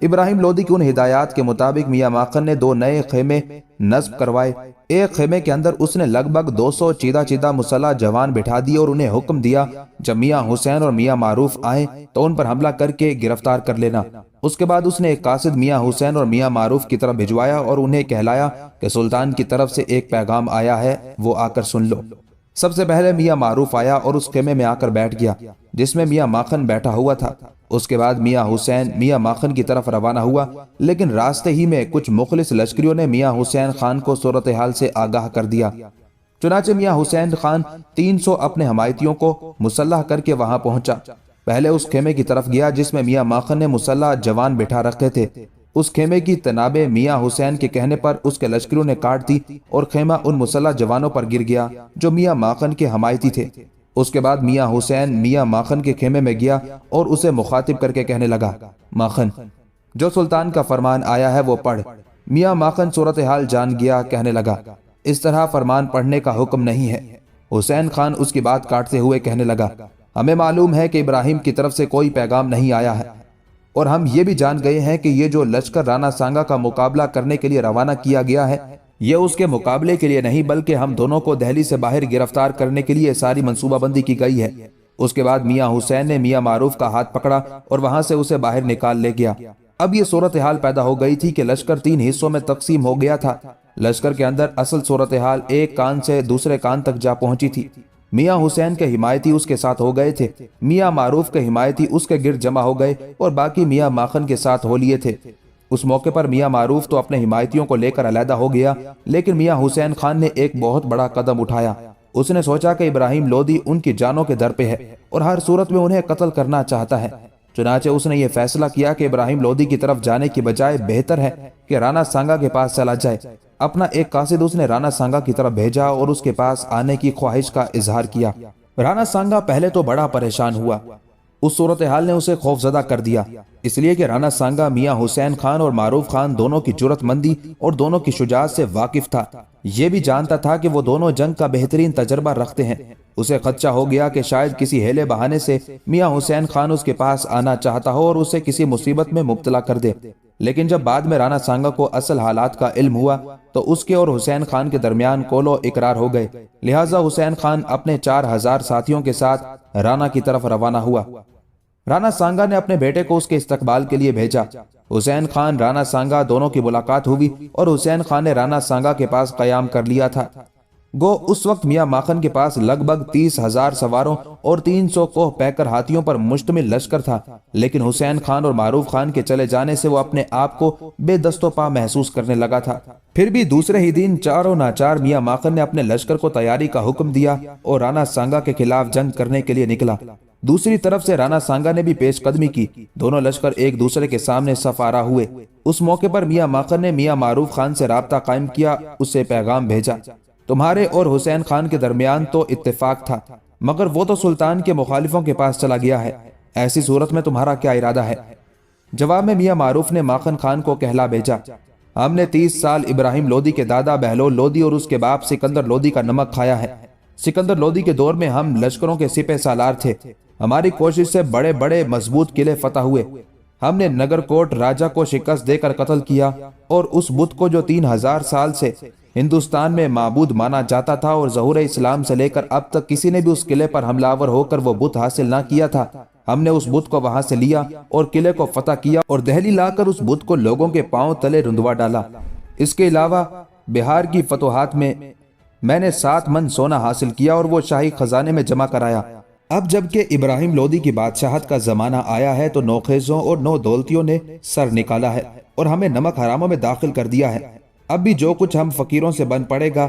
ابراہیم لودھی کی ان ہدایات کے مطابق میاں ماخن نے 2 نئے خیمے نصب کروائے۔ ایک خیمے کے اندر اس نے لگ بھگ 200 چیدہ چیدہ مسلح جوان بٹھا دیے اور انہیں حکم دیا جب میاں حسین اور میاں معروف آئیں تو ان پر حملہ کر کے گرفتار کر لینا۔ اس کے بعد اس نے ایک قاصد میاں حسین اور میاں معروف کی طرف بھجوایا اور انہیں کہلایا کہ سلطان کی طرف سے ایک پیغام آیا ہے، وہ آ کر سن لو۔ سب سے پہلے میاں معروف آیا اور اس خیمے میں آ کر بیٹھ گیا جس میں میاں ماخن بیٹھا ہوا تھا۔ اس کے بعد میاں حسین میاں ماخن کی طرف روانہ ہوا، لیکن راستے ہی میں کچھ مخلص لشکریوں نے میاں حسین خان کو صورتحال سے آگاہ کر دیا۔ چنانچہ میاں حسین خان 300 اپنے حمایتیوں کو مسلح کر کے وہاں پہنچا۔ پہلے اس خیمے کی طرف گیا جس میں میاں ماخن نے مسلح جوان بٹھا رکھے تھے۔ اس خیمے کی تنابیں میاں حسین کے کہنے پر اس کے لشکریوں نے کاٹ دی اور خیمہ ان مسلح جوانوں پر گر گیا جو میاں ماخن کے حمایتی تھے۔ اس کے بعد میاں حسین میاں ماخن کے خیمے میں گیا اور اسے مخاطب کر کے کہنے لگا، ماخن، جو سلطان کا فرمان آیا ہے وہ پڑھ۔ میاں ماخن صورتحال جان گیا، کہنے لگا، اس طرح فرمان پڑھنے کا حکم نہیں ہے۔ حسین خان اس کی بات کاٹتے ہوئے کہنے لگا، ہمیں معلوم ہے کہ ابراہیم کی طرف سے کوئی پیغام نہیں آیا ہے، اور ہم یہ بھی جان گئے ہیں کہ یہ جو لشکر رانا سانگا کا مقابلہ کرنے کے لیے روانہ کیا گیا ہے یہ اس کے مقابلے کے لیے نہیں بلکہ ہم دونوں کو دہلی سے باہر گرفتار کرنے کے لیے ساری منصوبہ بندی کی گئی ہے۔ اس کے بعد میاں حسین نے میاں معروف کا ہاتھ پکڑا اور وہاں سے اسے باہر نکال لے گیا۔ اب یہ صورتحال پیدا ہو گئی تھی کہ لشکر 3 حصوں میں تقسیم ہو گیا تھا۔ لشکر کے اندر اصل صورتحال ایک کان سے دوسرے کان تک جا پہنچی تھی۔ میاں حسین کے حمایتی اس کے ساتھ ہو گئے تھے، میاں معروف کے حمایتی اس کے گرد جمع ہو گئے اور باقی میاں ماخن کے ساتھ ہو لیے تھے۔ اس موقع پر میاں معروف تو اپنے حمایتیوں کو لے کر علیحدہ ہو گیا، لیکن میاں حسین خان نے ایک بہت بڑا قدم اٹھایا۔ اس نے سوچا کہ ابراہیم لودھی ان کی جانوں کے در پہ ہے اور ہر صورت میں انہیں قتل کرنا چاہتا ہے۔ چنانچہ اس نے یہ فیصلہ کیا کہ ابراہیم لودھی کی طرف جانے کی بجائے بہتر ہے کہ رانا سانگا کے پاس چلا جائے۔ اپنا ایک قاصد اس نے رانا سانگا کی طرف بھیجا اور اس کے پاس آنے کی خواہش کا اظہار کیا۔ رانا سانگا پہلے تو بڑا پریشان ہوا، اس صورتحال نے اسے خوفزدہ کر دیا، اس لیے کہ رانا سانگا میاں حسین خان اور معروف خان دونوں کی جرأت مندی اور دونوں کی شجاعت سے واقف تھا۔ یہ بھی جانتا تھا کہ وہ دونوں جنگ کا بہترین تجربہ رکھتے ہیں۔ اسے خدشہ ہو گیا کہ شاید کسی ہیلے بہانے سے میاں حسین خان اس کے پاس آنا چاہتا ہو اور اسے کسی مصیبت میں مبتلا کر دے۔ لیکن جب بعد میں رانا سانگا کو اصل حالات کا علم ہوا تو اس کے اور حسین خان کے درمیان قول و اقرار ہو گئے، لہٰذا حسین خان اپنے 4000 ساتھیوں کے ساتھ رانا کی طرف روانہ ہوا۔ رانا سانگا نے اپنے بیٹے کو اس کے استقبال کے لیے بھیجا۔ حسین خان رانا سانگا دونوں کی ملاقات ہوئی اور حسین خان نے رانا سانگا کے پاس قیام کر لیا تھا۔ گو اس وقت میاں ماخن کے پاس لگ بھگ 30,000 سواروں اور 300 کوہ پیکر ہاتھیوں پر مشتمل لشکر تھا، لیکن حسین خان اور معروف خان کے چلے جانے سے وہ اپنے آپ کو بے دست و پا محسوس کرنے لگا تھا۔ پھر بھی دوسرے ہی دن چاروں ناچار میاں ماخن نے اپنے لشکر کو تیاری کا حکم دیا اور رانا سانگا کے خلاف جنگ کرنے کے لیے نکلا۔ دوسری طرف سے رانا سانگا نے بھی پیش قدمی کی۔ دونوں لشکر ایک دوسرے کے سامنے صف آرا ہوئے۔ اس موقع پر میاں ماخن نے میاں معروف خان سے رابطہ قائم کیا، اسے پیغام بھیجا، تمہارے اور حسین خان کے درمیان تو اتفاق تھا، مگر وہ تو سلطان کے مخالفوں کے پاس چلا گیا ہے، ایسی صورت میں تمہارا کیا ارادہ ہے؟ جواب میں میاں معروف نے ماخن خان کو کہلا بھیجا، ہم نے 30 سال ابراہیم لودھی کے دادا بہلول لودھی اور اس کے باپ سکندر لودھی کا نمک کھایا ہے۔ سکندر لودھی کے دور میں ہم لشکروں کے سپہ سالار تھے، ہماری کوشش سے بڑے بڑے مضبوط قلعے فتح ہوئے، ہم نے نگر کوٹ راجہ کو شکست دے کر قتل کیا اور اس بت کو جو 3000 سال سے ہندوستان میں معبود مانا جاتا تھا اور ظہور اسلام سے لے کر اب تک کسی نے بھی اس قلعے پر حملہ آور ہو کر وہ بت حاصل نہ کیا تھا، ہم نے اس بت کو وہاں سے لیا اور قلعے کو فتح کیا اور دہلی لا کر اس بت کو لوگوں کے پاؤں تلے رندوا ڈالا۔ اس کے علاوہ بہار کی فتوحات میں نے 7 من سونا حاصل کیا اور وہ شاہی خزانے میں جمع کرایا۔ اب جبکہ ابراہیم لودھی کی بادشاہت کا زمانہ آیا ہے تو نوخیزوں اور نو دولتیوں نے سر نکالا ہے اور ہمیں نمک حراموں میں داخل کر دیا ہے۔ اب بھی جو کچھ ہم فقیروں سے بن پڑے گا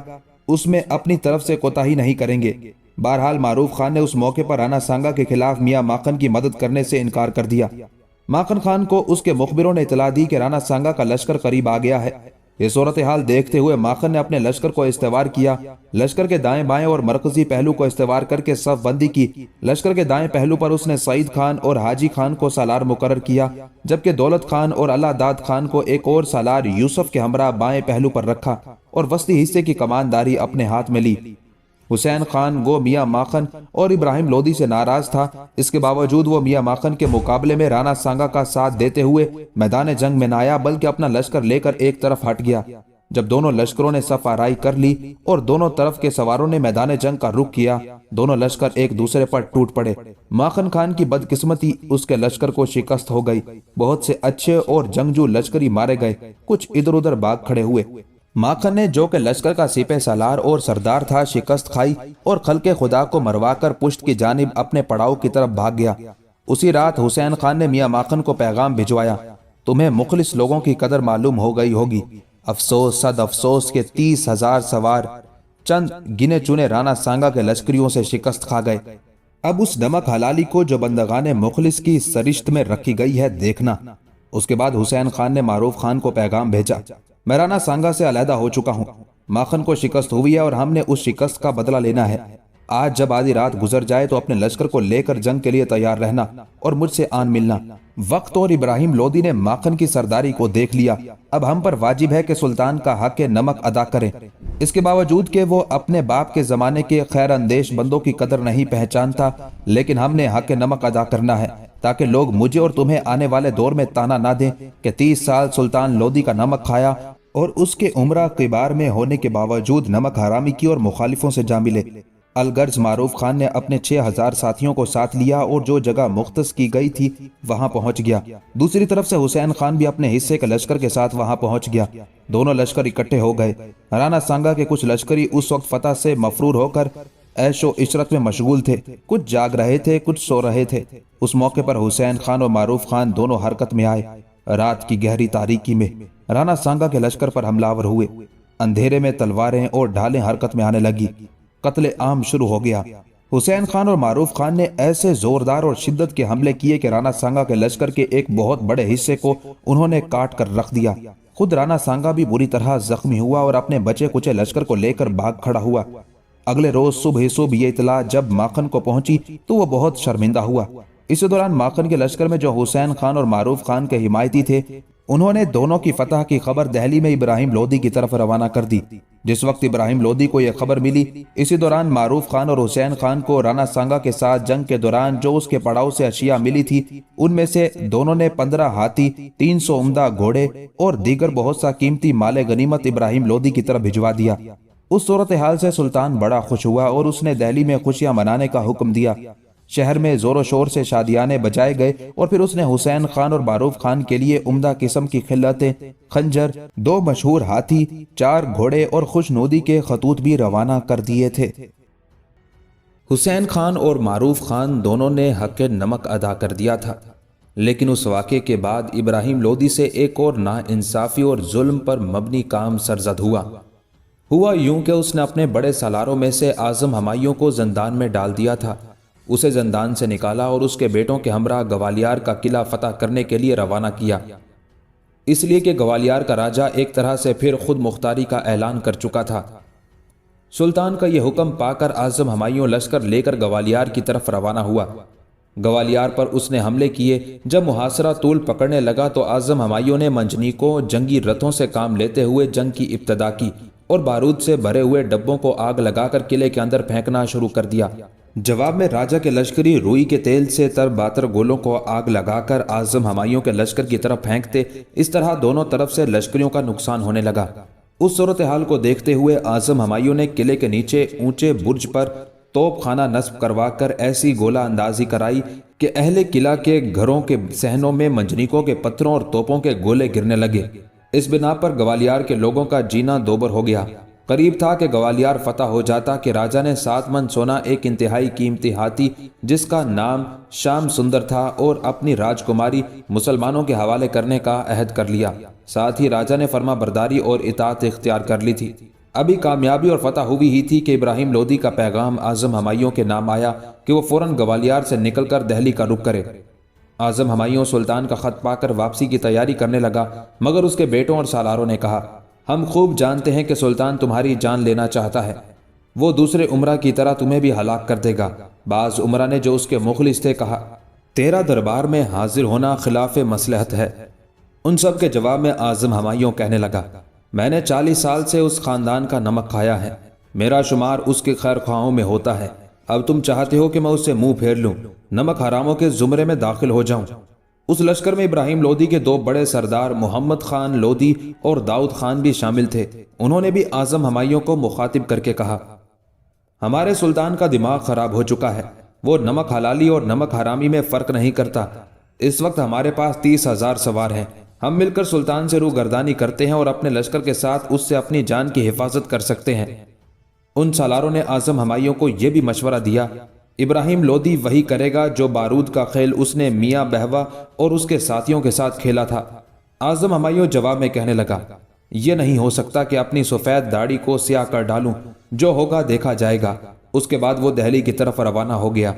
اس میں اپنی طرف سے کوتاہی نہیں کریں گے۔ بہرحال معروف خان نے اس موقع پر رانا سانگا کے خلاف میاں ماخن کی مدد کرنے سے انکار کر دیا۔ ماخن خان کو اس کے مخبروں نے اطلاع دی کہ رانا سانگا کا لشکر قریب آ گیا ہے۔ یہ صورتحال دیکھتے ہوئے ماخن نے اپنے لشکر کو استوار کیا، لشکر کے دائیں بائیں اور مرکزی پہلو کو استوار کر کے صف بندی کی۔ لشکر کے دائیں پہلو پر اس نے سعید خان اور حاجی خان کو سالار مقرر کیا، جبکہ دولت خان اور اللہ داد خان کو ایک اور سالار یوسف کے ہمراہ بائیں پہلو پر رکھا اور وسطی حصے کی کمانداری اپنے ہاتھ میں لی۔ حسین خان گو میاں ماخن اور ابراہیم لودھی سے ناراض تھا، اس کے باوجود وہ میاں ماخن کے مقابلے میں رانا سانگا کا ساتھ دیتے ہوئے میدان جنگ میں نہ آیا بلکہ اپنا لشکر لے کر ایک طرف ہٹ گیا۔ جب دونوں لشکروں نے صف آرائی کر لی اور دونوں طرف کے سواروں نے میدان جنگ کا رخ کیا، دونوں لشکر ایک دوسرے پر ٹوٹ پڑے۔ ماخن خان کی بدقسمتی، اس کے لشکر کو شکست ہو گئی، بہت سے اچھے اور جنگجو لشکری مارے گئے، کچھ ادھر ادھر بھاگ کھڑے ہوئے۔ ماخن نے جو کہ لشکر کا سپہ سالار اور سردار تھا شکست کھائی اور خلق خدا کو مروا کر پشت کی جانب اپنے پڑاؤ کی طرف بھاگ گیا۔ اسی رات حسین خان نے میاں ماخن کو پیغام بھجوایا، تمہیں مخلص لوگوں کی قدر معلوم ہو گئی ہوگی، افسوس صد افسوس کے 30,000 سوار چند گنے چنے رانا سانگا کے لشکریوں سے شکست کھا گئے۔ اب اس نمک حلالی کو جو بندگان مخلص کی سرشت میں رکھی گئی ہے دیکھنا۔ اس کے بعد حسین خان نے معروف خان کو پیغام بھیجا، میں رانا سانگا سے علیحدہ ہو چکا ہوں، ماخن کو شکست ہوئی ہے اور ہم نے اس شکست کا بدلہ لینا ہے۔ آج جب آدھی رات گزر جائے تو اپنے لشکر کو لے کر جنگ کے لیے تیار رہنا اور مجھ سے آن ملنا۔ وقت اور ابراہیم لودھی نے ماخن کی سرداری کو دیکھ لیا، اب ہم پر واجب ہے کہ سلطان کا حق نمک ادا کریں۔ اس کے باوجود کہ وہ اپنے باپ کے زمانے کے خیر اندیش بندوں کی قدر نہیں پہچانتا، لیکن ہم نے حق نمک ادا کرنا ہے تاکہ لوگ مجھے اور تمہیں آنے والے دور میں تانا نہ دیں کہ 30 سال سلطان لودھی کا نمک کھایا اور اس کے عمرہ کبار میں ہونے کے باوجود نمک حرامی کی اور مخالفوں سے جا ملے۔ الغرض معروف خان نے اپنے 6000 ساتھیوں کو ساتھ لیا اور جو جگہ مختص کی گئی تھی وہاں پہنچ گیا۔ دوسری طرف سے حسین خان بھی اپنے حصے کے لشکر کے ساتھ وہاں پہنچ گیا۔ دونوں لشکر اکٹھے ہو گئے۔ رانا سانگا کے کچھ لشکری اس وقت فتح سے مفرور ہو کر عیش و عشرت میں مشغول تھے، کچھ جاگ رہے تھے، کچھ سو رہے تھے۔ اس موقع پر حسین خان اور معروف خان دونوں حرکت میں آئے۔ رات کی گہری تاریکی میں رانا سانگا کے لشکر پر حملہ آور ہوئے۔ اندھیرے میں تلواریں اور ڈھالیں حرکت میں آنے لگی، قتل عام شروع ہو گیا۔ حسین خان اور معروف خان نے ایسے زوردار اور شدت کے حملے کیے کہ رانا سانگا کے لشکر کے ایک بہت بڑے حصے کو انہوں نے کاٹ کر رکھ دیا۔ خود رانا سانگا بھی بری طرح زخمی ہوا اور اپنے بچے کچے لشکر کو لے کر بھاگ کھڑا ہوا۔ اگلے روز صبح یہ اطلاع جب ماخن کو پہنچی تو وہ بہت شرمندہ ہوا۔ اسی دوران ماخن کے لشکر میں جو حسین خان اور معروف خان کے حمایتی تھے، انہوں نے دونوں کی فتح کی خبر دہلی میں ابراہیم لودھی کی طرف روانہ کر دی۔ جس وقت ابراہیم لودھی کو یہ خبر ملی، اسی دوران معروف خان اور حسین خان کو رانا سانگا کے ساتھ جنگ کے دوران جو اس کے پڑاؤ سے اشیاء ملی تھی، ان میں سے دونوں نے 15 ہاتھی، 300 عمدہ گھوڑے اور دیگر بہت سا قیمتی مال غنیمت ابراہیم لودھی کی طرف بھجوا دیا۔ اس صورتحال سے سلطان بڑا خوش ہوا اور اس نے دہلی میں خوشیاں منانے کا حکم دیا۔ شہر میں زور و شور سے شادیانے بجائے گئے اور پھر اس نے حسین خان اور معروف خان کے لیے عمدہ قسم کی خلعتیں، خنجر، 2 مشہور ہاتھی، 4 گھوڑے اور خوشنودی کے خطوط بھی روانہ کر دیے تھے۔ حسین خان اور معروف خان دونوں نے حق نمک ادا کر دیا تھا، لیکن اس واقعے کے بعد ابراہیم لودھی سے ایک اور ناانصافی اور ظلم پر مبنی کام سرزد ہوا یوں کہ اس نے اپنے بڑے سالاروں میں سے اعظم ہمایوں کو زندان میں ڈال دیا تھا۔ اسے زندان سے نکالا اور اس کے بیٹوں کے ہمراہ گوالیار کا قلعہ فتح کرنے کے لیے روانہ کیا، اس لیے کہ گوالیار کا راجہ ایک طرح سے پھر خود مختاری کا اعلان کر چکا تھا۔ سلطان کا یہ حکم پا کر اعظم ہمایوں لشکر لے کر گوالیار کی طرف روانہ ہوا۔ گوالیار پر اس نے حملے کیے۔ جب محاصرہ طول پکڑنے لگا تو اعظم ہمایوں نے منجنیقوں، جنگی رتھوں سے کام لیتے ہوئے جنگ کی ابتدا کی اور بارود سے بھرے ہوئے ڈبوں کو آگ لگا کر قلعے کے اندر پھینکنا شروع کر دیا۔ جواب میں راجہ کے لشکری روئی کے تیل سے تر باتر گولوں کو آگ لگا کر اعظم ہمایوں کے لشکر کی طرف پھینکتے۔ اس طرح دونوں طرف سے لشکریوں کا نقصان ہونے لگا۔ اس صورتحال کو دیکھتے ہوئے اعظم ہمایوں نے قلعے کے نیچے اونچے برج پر توپ خانہ نصب کروا کر ایسی گولہ اندازی کرائی کہ اہل قلعہ کے گھروں کے صحنوں میں منجنیقوں کے پتھروں اور توپوں کے گولے گرنے لگے۔ اس بنا پر گوالیار کے لوگوں کا جینا دوبر ہو گیا۔ قریب تھا کہ گوالیار فتح ہو جاتا کہ راجہ نے 7 من سونا، ایک انتہائی قیمتی ہاتھی جس کا نام شام سندر تھا اور اپنی راجکماری مسلمانوں کے حوالے کرنے کا عہد کر لیا۔ ساتھ ہی راجہ نے فرما برداری اور اطاعت اختیار کر لی تھی۔ ابھی کامیابی اور فتح ہوئی ہی تھی کہ ابراہیم لودھی کا پیغام اعظم ہمایوں کے نام آیا کہ وہ فوراً گوالیار سے نکل کر دہلی کا رخ کرے۔ اعظم ہمایوں سلطان کا خط پا کر واپسی کی تیاری کرنے لگا، مگر اس کے بیٹوں اور سالاروں نے کہا، ہم خوب جانتے ہیں کہ سلطان تمہاری جان لینا چاہتا ہے، وہ دوسرے عمرہ کی طرح تمہیں بھی ہلاک کر دے گا۔ بعض عمرہ نے جو اس کے مخلص تھے کہا، تیرا دربار میں حاضر ہونا خلاف مصلحت ہے۔ ان سب کے جواب میں اعظم ہمایوں کہنے لگا، میں نے 40 سال سے اس خاندان کا نمک کھایا ہے، میرا شمار اس کے خیر خواہوں میں ہوتا ہے، اب تم چاہتے ہو کہ میں اس سے منہ پھیر لوں، نمک حراموں کے زمرے میں داخل ہو جاؤں۔ اس لشکر میں ابراہیم لودھی کے 2 بڑے سردار محمد خان لودھی اور داؤد خان بھی شامل تھے۔ انہوں نے بھی اعظم ہمایوں کو مخاطب کر کے کہا، ہمارے سلطان کا دماغ خراب ہو چکا ہے، وہ نمک حلالی اور نمک حرامی میں فرق نہیں کرتا۔ اس وقت ہمارے پاس 30,000 سوار ہیں، ہم مل کر سلطان سے روگردانی کرتے ہیں اور اپنے لشکر کے ساتھ اس سے اپنی جان کی حفاظت کر سکتے ہیں۔ ان سالاروں نے اعظم ہمایوں کو یہ بھی مشورہ دیا، ابراہیم لودھی وہی کرے گا جو بارود کا کھیل اس نے میاں بہوا اور اس کے ساتھیوں کے ساتھ کھیلا تھا۔ اعظم ہمایوں جواب میں کہنے لگا، یہ نہیں ہو سکتا کہ اپنی سفید داڑھی کو سیاہ کر ڈالوں، جو ہوگا دیکھا جائے گا۔ اس کے بعد وہ دہلی کی طرف روانہ ہو گیا۔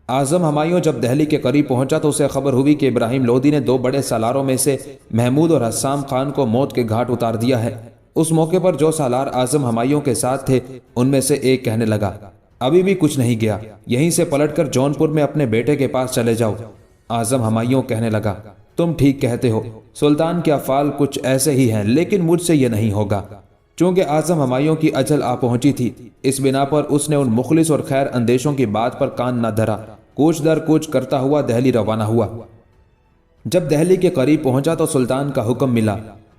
اعظم ہمایوں جب دہلی کے قریب پہنچا تو اسے خبر ہوئی کہ ابراہیم لودھی نے 2 بڑے سالاروں میں سے محمود اور حسام خان کو موت کے گھاٹ اتار دیا ہے۔ اس موقع پر جو سالار اعظم ہمایوں کے ساتھ تھے ان میں سے ایک کہنے لگا، ابھی بھی کچھ نہیں گیا، یہیں سے پلٹ کر جونپور میں اپنے بیٹے کے پاس چلے جاؤ۔ اعظم ہمایوں کہنے لگا، تم ٹھیک کہتے ہو، سلطان کے افعال کچھ ایسے ہی ہیں، لیکن مجھ سے یہ نہیں ہوگا۔ چونکہ اعظم ہمایوں کی اجل آ پہنچی تھی، اس بنا پر اس نے ان مخلص اور خیر اندیشوں کی بات پر کان نہ دھرا، کوچ در کوچ کرتا ہوا دہلی روانہ ہوا۔ جب دہلی کے قریب پہنچا تو سلطان کا حکم ملا،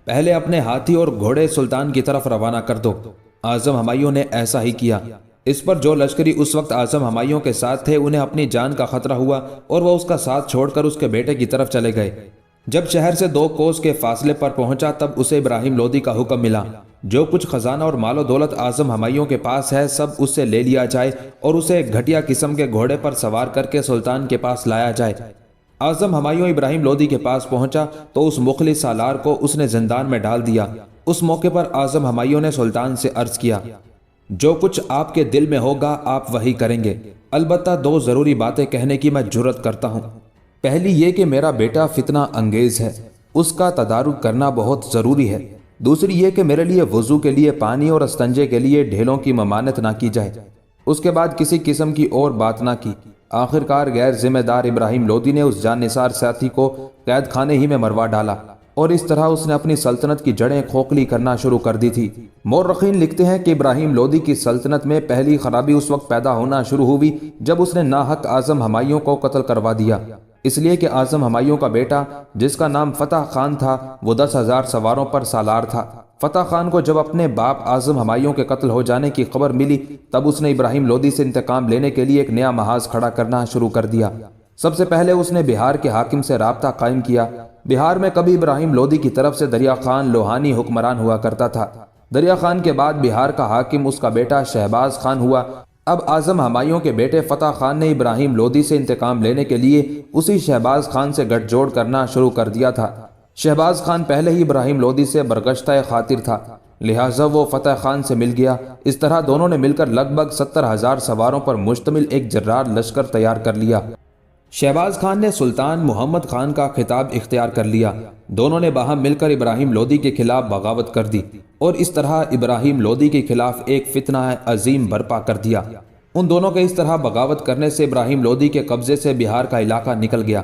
پہلے اپنے ہاتھی اور گھوڑے سلطان کی طرف روانہ کر دو۔ اعظم ہمایوں نے ایسا ہی کیا۔ اس پر جو لشکری اس وقت اعظم ہمایوں کے ساتھ تھے انہیں اپنی جان کا خطرہ ہوا اور وہ اس کا ساتھ چھوڑ کر اس کے بیٹے کی طرف چلے گئے۔ جب شہر سے 2 کوس کے فاصلے پر پہنچا تب اسے ابراہیم لودھی کا حکم ملا، جو کچھ خزانہ اور مال و دولت اعظم ہمایوں کے پاس ہے سب اس سے لے لیا جائے اور اسے گھٹیا قسم کے گھوڑے پر سوار کر کے سلطان کے پاس لایا جائے۔ اعظم ہمایوں ابراہیم لودھی کے پاس پہنچا تو اس مخلص سالار کو اس نے زندان میں ڈال دیا۔ اس موقع پر اعظم ہمایوں نے سلطان سے عرض کیا، جو کچھ آپ کے دل میں ہوگا آپ وہی کریں گے، البتہ 2 ضروری باتیں کہنے کی میں جرت کرتا ہوں۔ پہلی یہ کہ میرا بیٹا فتنہ انگیز ہے، اس کا تدارک کرنا بہت ضروری ہے۔ دوسری یہ کہ میرے لیے وضو کے لیے پانی اور استنجے کے لیے ڈھیلوں کی ممانعت نہ کی جائے۔ اس کے بعد کسی قسم کی اور بات نہ کی۔ آخرکار غیر ذمہ دار ابراہیم لودھی نے اس جان نثار ساتھی کو قید خانے ہی میں مروا ڈالا اور اس طرح اس نے اپنی سلطنت کی جڑیں کھوکھلی کرنا شروع کر دی تھی۔ مورخین لکھتے ہیں کہ ابراہیم لودھی کی سلطنت میں پہلی خرابی اس وقت پیدا ہونا شروع ہوئی جب اس نے ناحق اعظم ہمایوں کو قتل کروا دیا، اس لیے کہ اعظم ہمایوں کا بیٹا جس کا نام فتح خان تھا وہ 10,000 سواروں پر سالار تھا فتح خان کو جب اپنے باپ اعظم ہمایوں کے قتل ہو جانے کی خبر ملی تب اس نے ابراہیم لودھی سے انتقام لینے کے لیے ایک نیا محاذ کھڑا کرنا شروع کر دیا۔ سب سے پہلے اس نے بہار کے حاکم سے رابطہ قائم کیا۔ بہار میں کبھی ابراہیم لودھی کی طرف سے دریا خان لوہانی حکمران ہوا کرتا تھا۔ دریا خان کے بعد بہار کا حاکم اس کا بیٹا شہباز خان ہوا۔ اب اعظم ہمایوں کے بیٹے فتح خان نے ابراہیم لودھی سے انتقام لینے کے لیے اسی شہباز خان سے گٹھ جوڑ کرنا شروع کر دیا تھا۔ شہباز خان پہلے ہی ابراہیم لودھی سے برگشتہ خاطر تھا، لہٰذا وہ فتح خان سے مل گیا۔ اس طرح دونوں نے مل کر لگ بھگ 70,000 سواروں پر مشتمل ایک جرار لشکر تیار کر لیا۔ شہباز خان نے سلطان محمد خان کا خطاب اختیار کر لیا۔ دونوں نے باہم مل کر ابراہیم لودھی کے خلاف بغاوت کر دی اور اس طرح ابراہیم لودھی کے خلاف ایک فتنہ عظیم برپا کر دیا۔ ان دونوں کے اس طرح بغاوت کرنے سے ابراہیم لودھی کے قبضے سے بہار کا علاقہ نکل گیا۔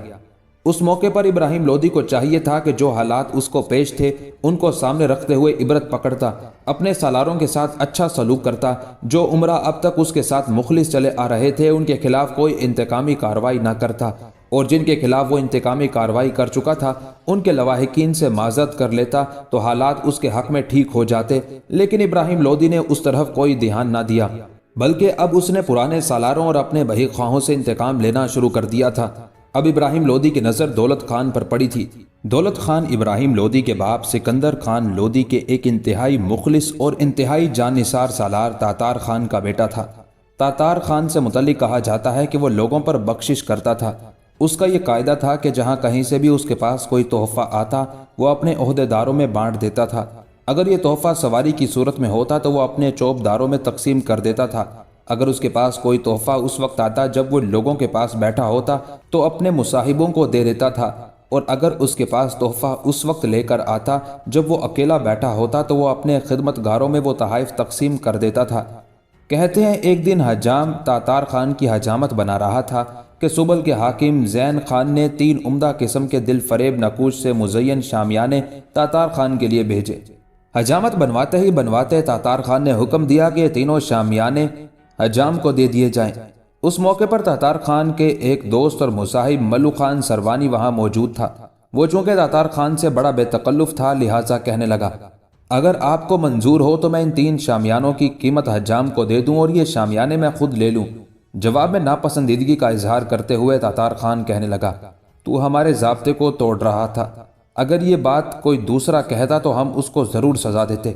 اس موقع پر ابراہیم لودھی کو چاہیے تھا کہ جو حالات اس کو پیش تھے ان کو سامنے رکھتے ہوئے عبرت پکڑتا، اپنے سالاروں کے ساتھ اچھا سلوک کرتا، جو عمرہ اب تک اس کے ساتھ مخلص چلے آ رہے تھے ان کے خلاف کوئی انتقامی کارروائی نہ کرتا، اور جن کے خلاف وہ انتقامی کارروائی کر چکا تھا ان کے لواحقین سے معذرت کر لیتا تو حالات اس کے حق میں ٹھیک ہو جاتے۔ لیکن ابراہیم لودھی نے اس طرف کوئی دھیان نہ دیا، بلکہ اب اس نے پرانے سالاروں اور اپنے بہی خواہوں سے انتقام لینا شروع کر دیا تھا۔ اب ابراہیم لودھی کی نظر دولت خان پر پڑی تھی۔ دولت خان ابراہیم لودھی کے باپ سکندر خان لودھی کے ایک انتہائی مخلص اور انتہائی جاننثار سالار تاتار خان کا بیٹا تھا۔ تاتار خان سے متعلق کہا جاتا ہے کہ وہ لوگوں پر بخشش کرتا تھا۔ اس کا یہ قاعدہ تھا کہ جہاں کہیں سے بھی اس کے پاس کوئی تحفہ آتا وہ اپنے عہدیداروں میں بانٹ دیتا تھا۔ اگر یہ تحفہ سواری کی صورت میں ہوتا تو وہ اپنے چوبداروں میں تقسیم کر دیتا تھا۔ اگر اس کے پاس کوئی تحفہ اس وقت آتا جب وہ لوگوں کے پاس بیٹھا ہوتا تو اپنے مصاحبوں کو دے دیتا تھا، اور اگر اس کے پاس تحفہ اس وقت لے کر آتا جب وہ اکیلا بیٹھا ہوتا تو وہ اپنے خدمتگاروں میں وہ تحائف تقسیم کر دیتا تھا۔ کہتے ہیں ایک دن حجام تاتار خان کی حجامت بنا رہا تھا کہ سبل کے حاکم زین خان نے 3 عمدہ قسم کے دل فریب نقوش سے مزین شامیانے تاتار خان کے لیے بھیجے۔ حجامت بنواتے ہی بنواتے تاتار خان نے حکم دیا کہ یہ تینوں شامیانے حجام کو دے دیے جائیں۔ اس موقع پر تاتار خان کے ایک دوست اور مصاحب ملو خان سروانی وہاں موجود تھا۔ وہ چونکہ تاتار خان سے بڑا بے تکلف تھا لہٰذا کہنے لگا، اگر آپ کو منظور ہو تو میں ان 3 شامیانوں کی قیمت حجام کو دے دوں اور یہ شامیانے میں خود لے لوں۔ جواب میں ناپسندیدگی کا اظہار کرتے ہوئے تاتار خان کہنے لگا، تو ہمارے ضابطے کو توڑ رہا تھا، اگر یہ بات کوئی دوسرا کہتا تو ہم اس کو ضرور سزا دیتے۔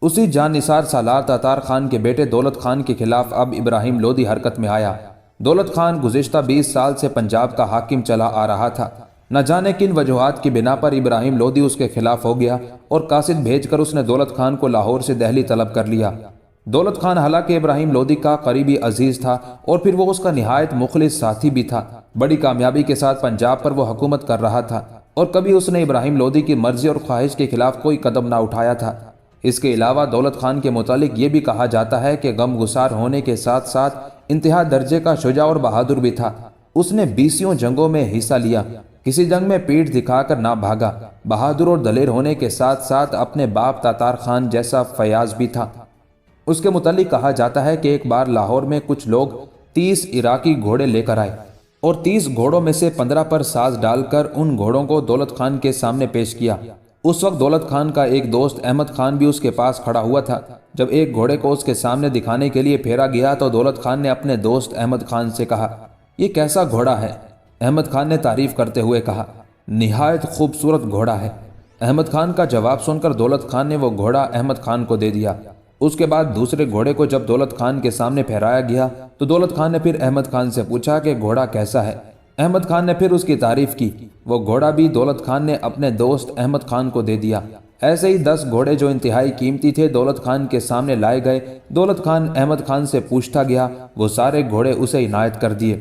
اسی جان نثار سالار تاتار خان کے بیٹے دولت خان کے خلاف اب ابراہیم لودھی حرکت میں آیا۔ دولت خان گزشتہ 20 سال سے پنجاب کا حاکم چلا آ رہا تھا۔ نہ جانے کن وجوہات کی بنا پر ابراہیم لودھی اس کے خلاف ہو گیا اور قاصد بھیج کر اس نے دولت خان کو لاہور سے دہلی طلب کر لیا۔ دولت خان حالانکہ ابراہیم لودھی کا قریبی عزیز تھا اور پھر وہ اس کا نہایت مخلص ساتھی بھی تھا، بڑی کامیابی کے ساتھ پنجاب پر وہ حکومت کر رہا تھا اور کبھی اس نے ابراہیم لودھی کی مرضی اور خواہش کے خلاف کوئی قدم نہ اٹھایا تھا۔ اس کے علاوہ دولت خان کے متعلق یہ بھی کہا جاتا ہے کہ غم گسار ہونے کے ساتھ ساتھ انتہا درجے کا شجاع اور بہادر بھی تھا۔ اس نے 20 جنگوں میں حصہ لیا، کسی جنگ میں پیٹھ دکھا کر نہ بھاگا۔ بہادر اور دلیر ہونے کے ساتھ ساتھ اپنے باپ تاتار خان جیسا فیاض بھی تھا۔ اس کے متعلق کہا جاتا ہے کہ ایک بار لاہور میں کچھ لوگ 30 عراقی گھوڑے لے کر آئے اور 30 گھوڑوں میں سے 15 پر ساز ڈال کر ان گھوڑوں کو دولت خان کے سامنے پیش کیا۔ اس وقت دولت خان کا ایک دوست احمد خان بھی اس کے پاس کھڑا ہوا تھا۔ جب ایک گھوڑے کو اس کے سامنے دکھانے کے لیے پھیرا گیا تو دولت خان نے اپنے دوست احمد خان سے کہا، یہ کیسا گھوڑا ہے؟ احمد خان نے تعریف کرتے ہوئے کہا، نہایت خوبصورت گھوڑا ہے۔ احمد خان کا جواب سن کر دولت خان نے وہ گھوڑا احمد خان کو دے دیا۔ اس کے بعد دوسرے گھوڑے کو جب دولت خان کے سامنے پھیرایا گیا تو دولت خان نے پھر احمد خان سے پوچھا کہ گھوڑا کیسا ہے؟ احمد خان نے پھر اس کی تعریف کی۔ وہ گھوڑا بھی دولت خان نے اپنے دوست احمد خان کو دے دیا۔ ایسے ہی 10 گھوڑے جو انتہائی قیمتی تھے دولت خان کے سامنے لائے گئے۔ دولت خان احمد خان سے پوچھتا گیا، وہ سارے گھوڑے اسے عنایت کر دیے۔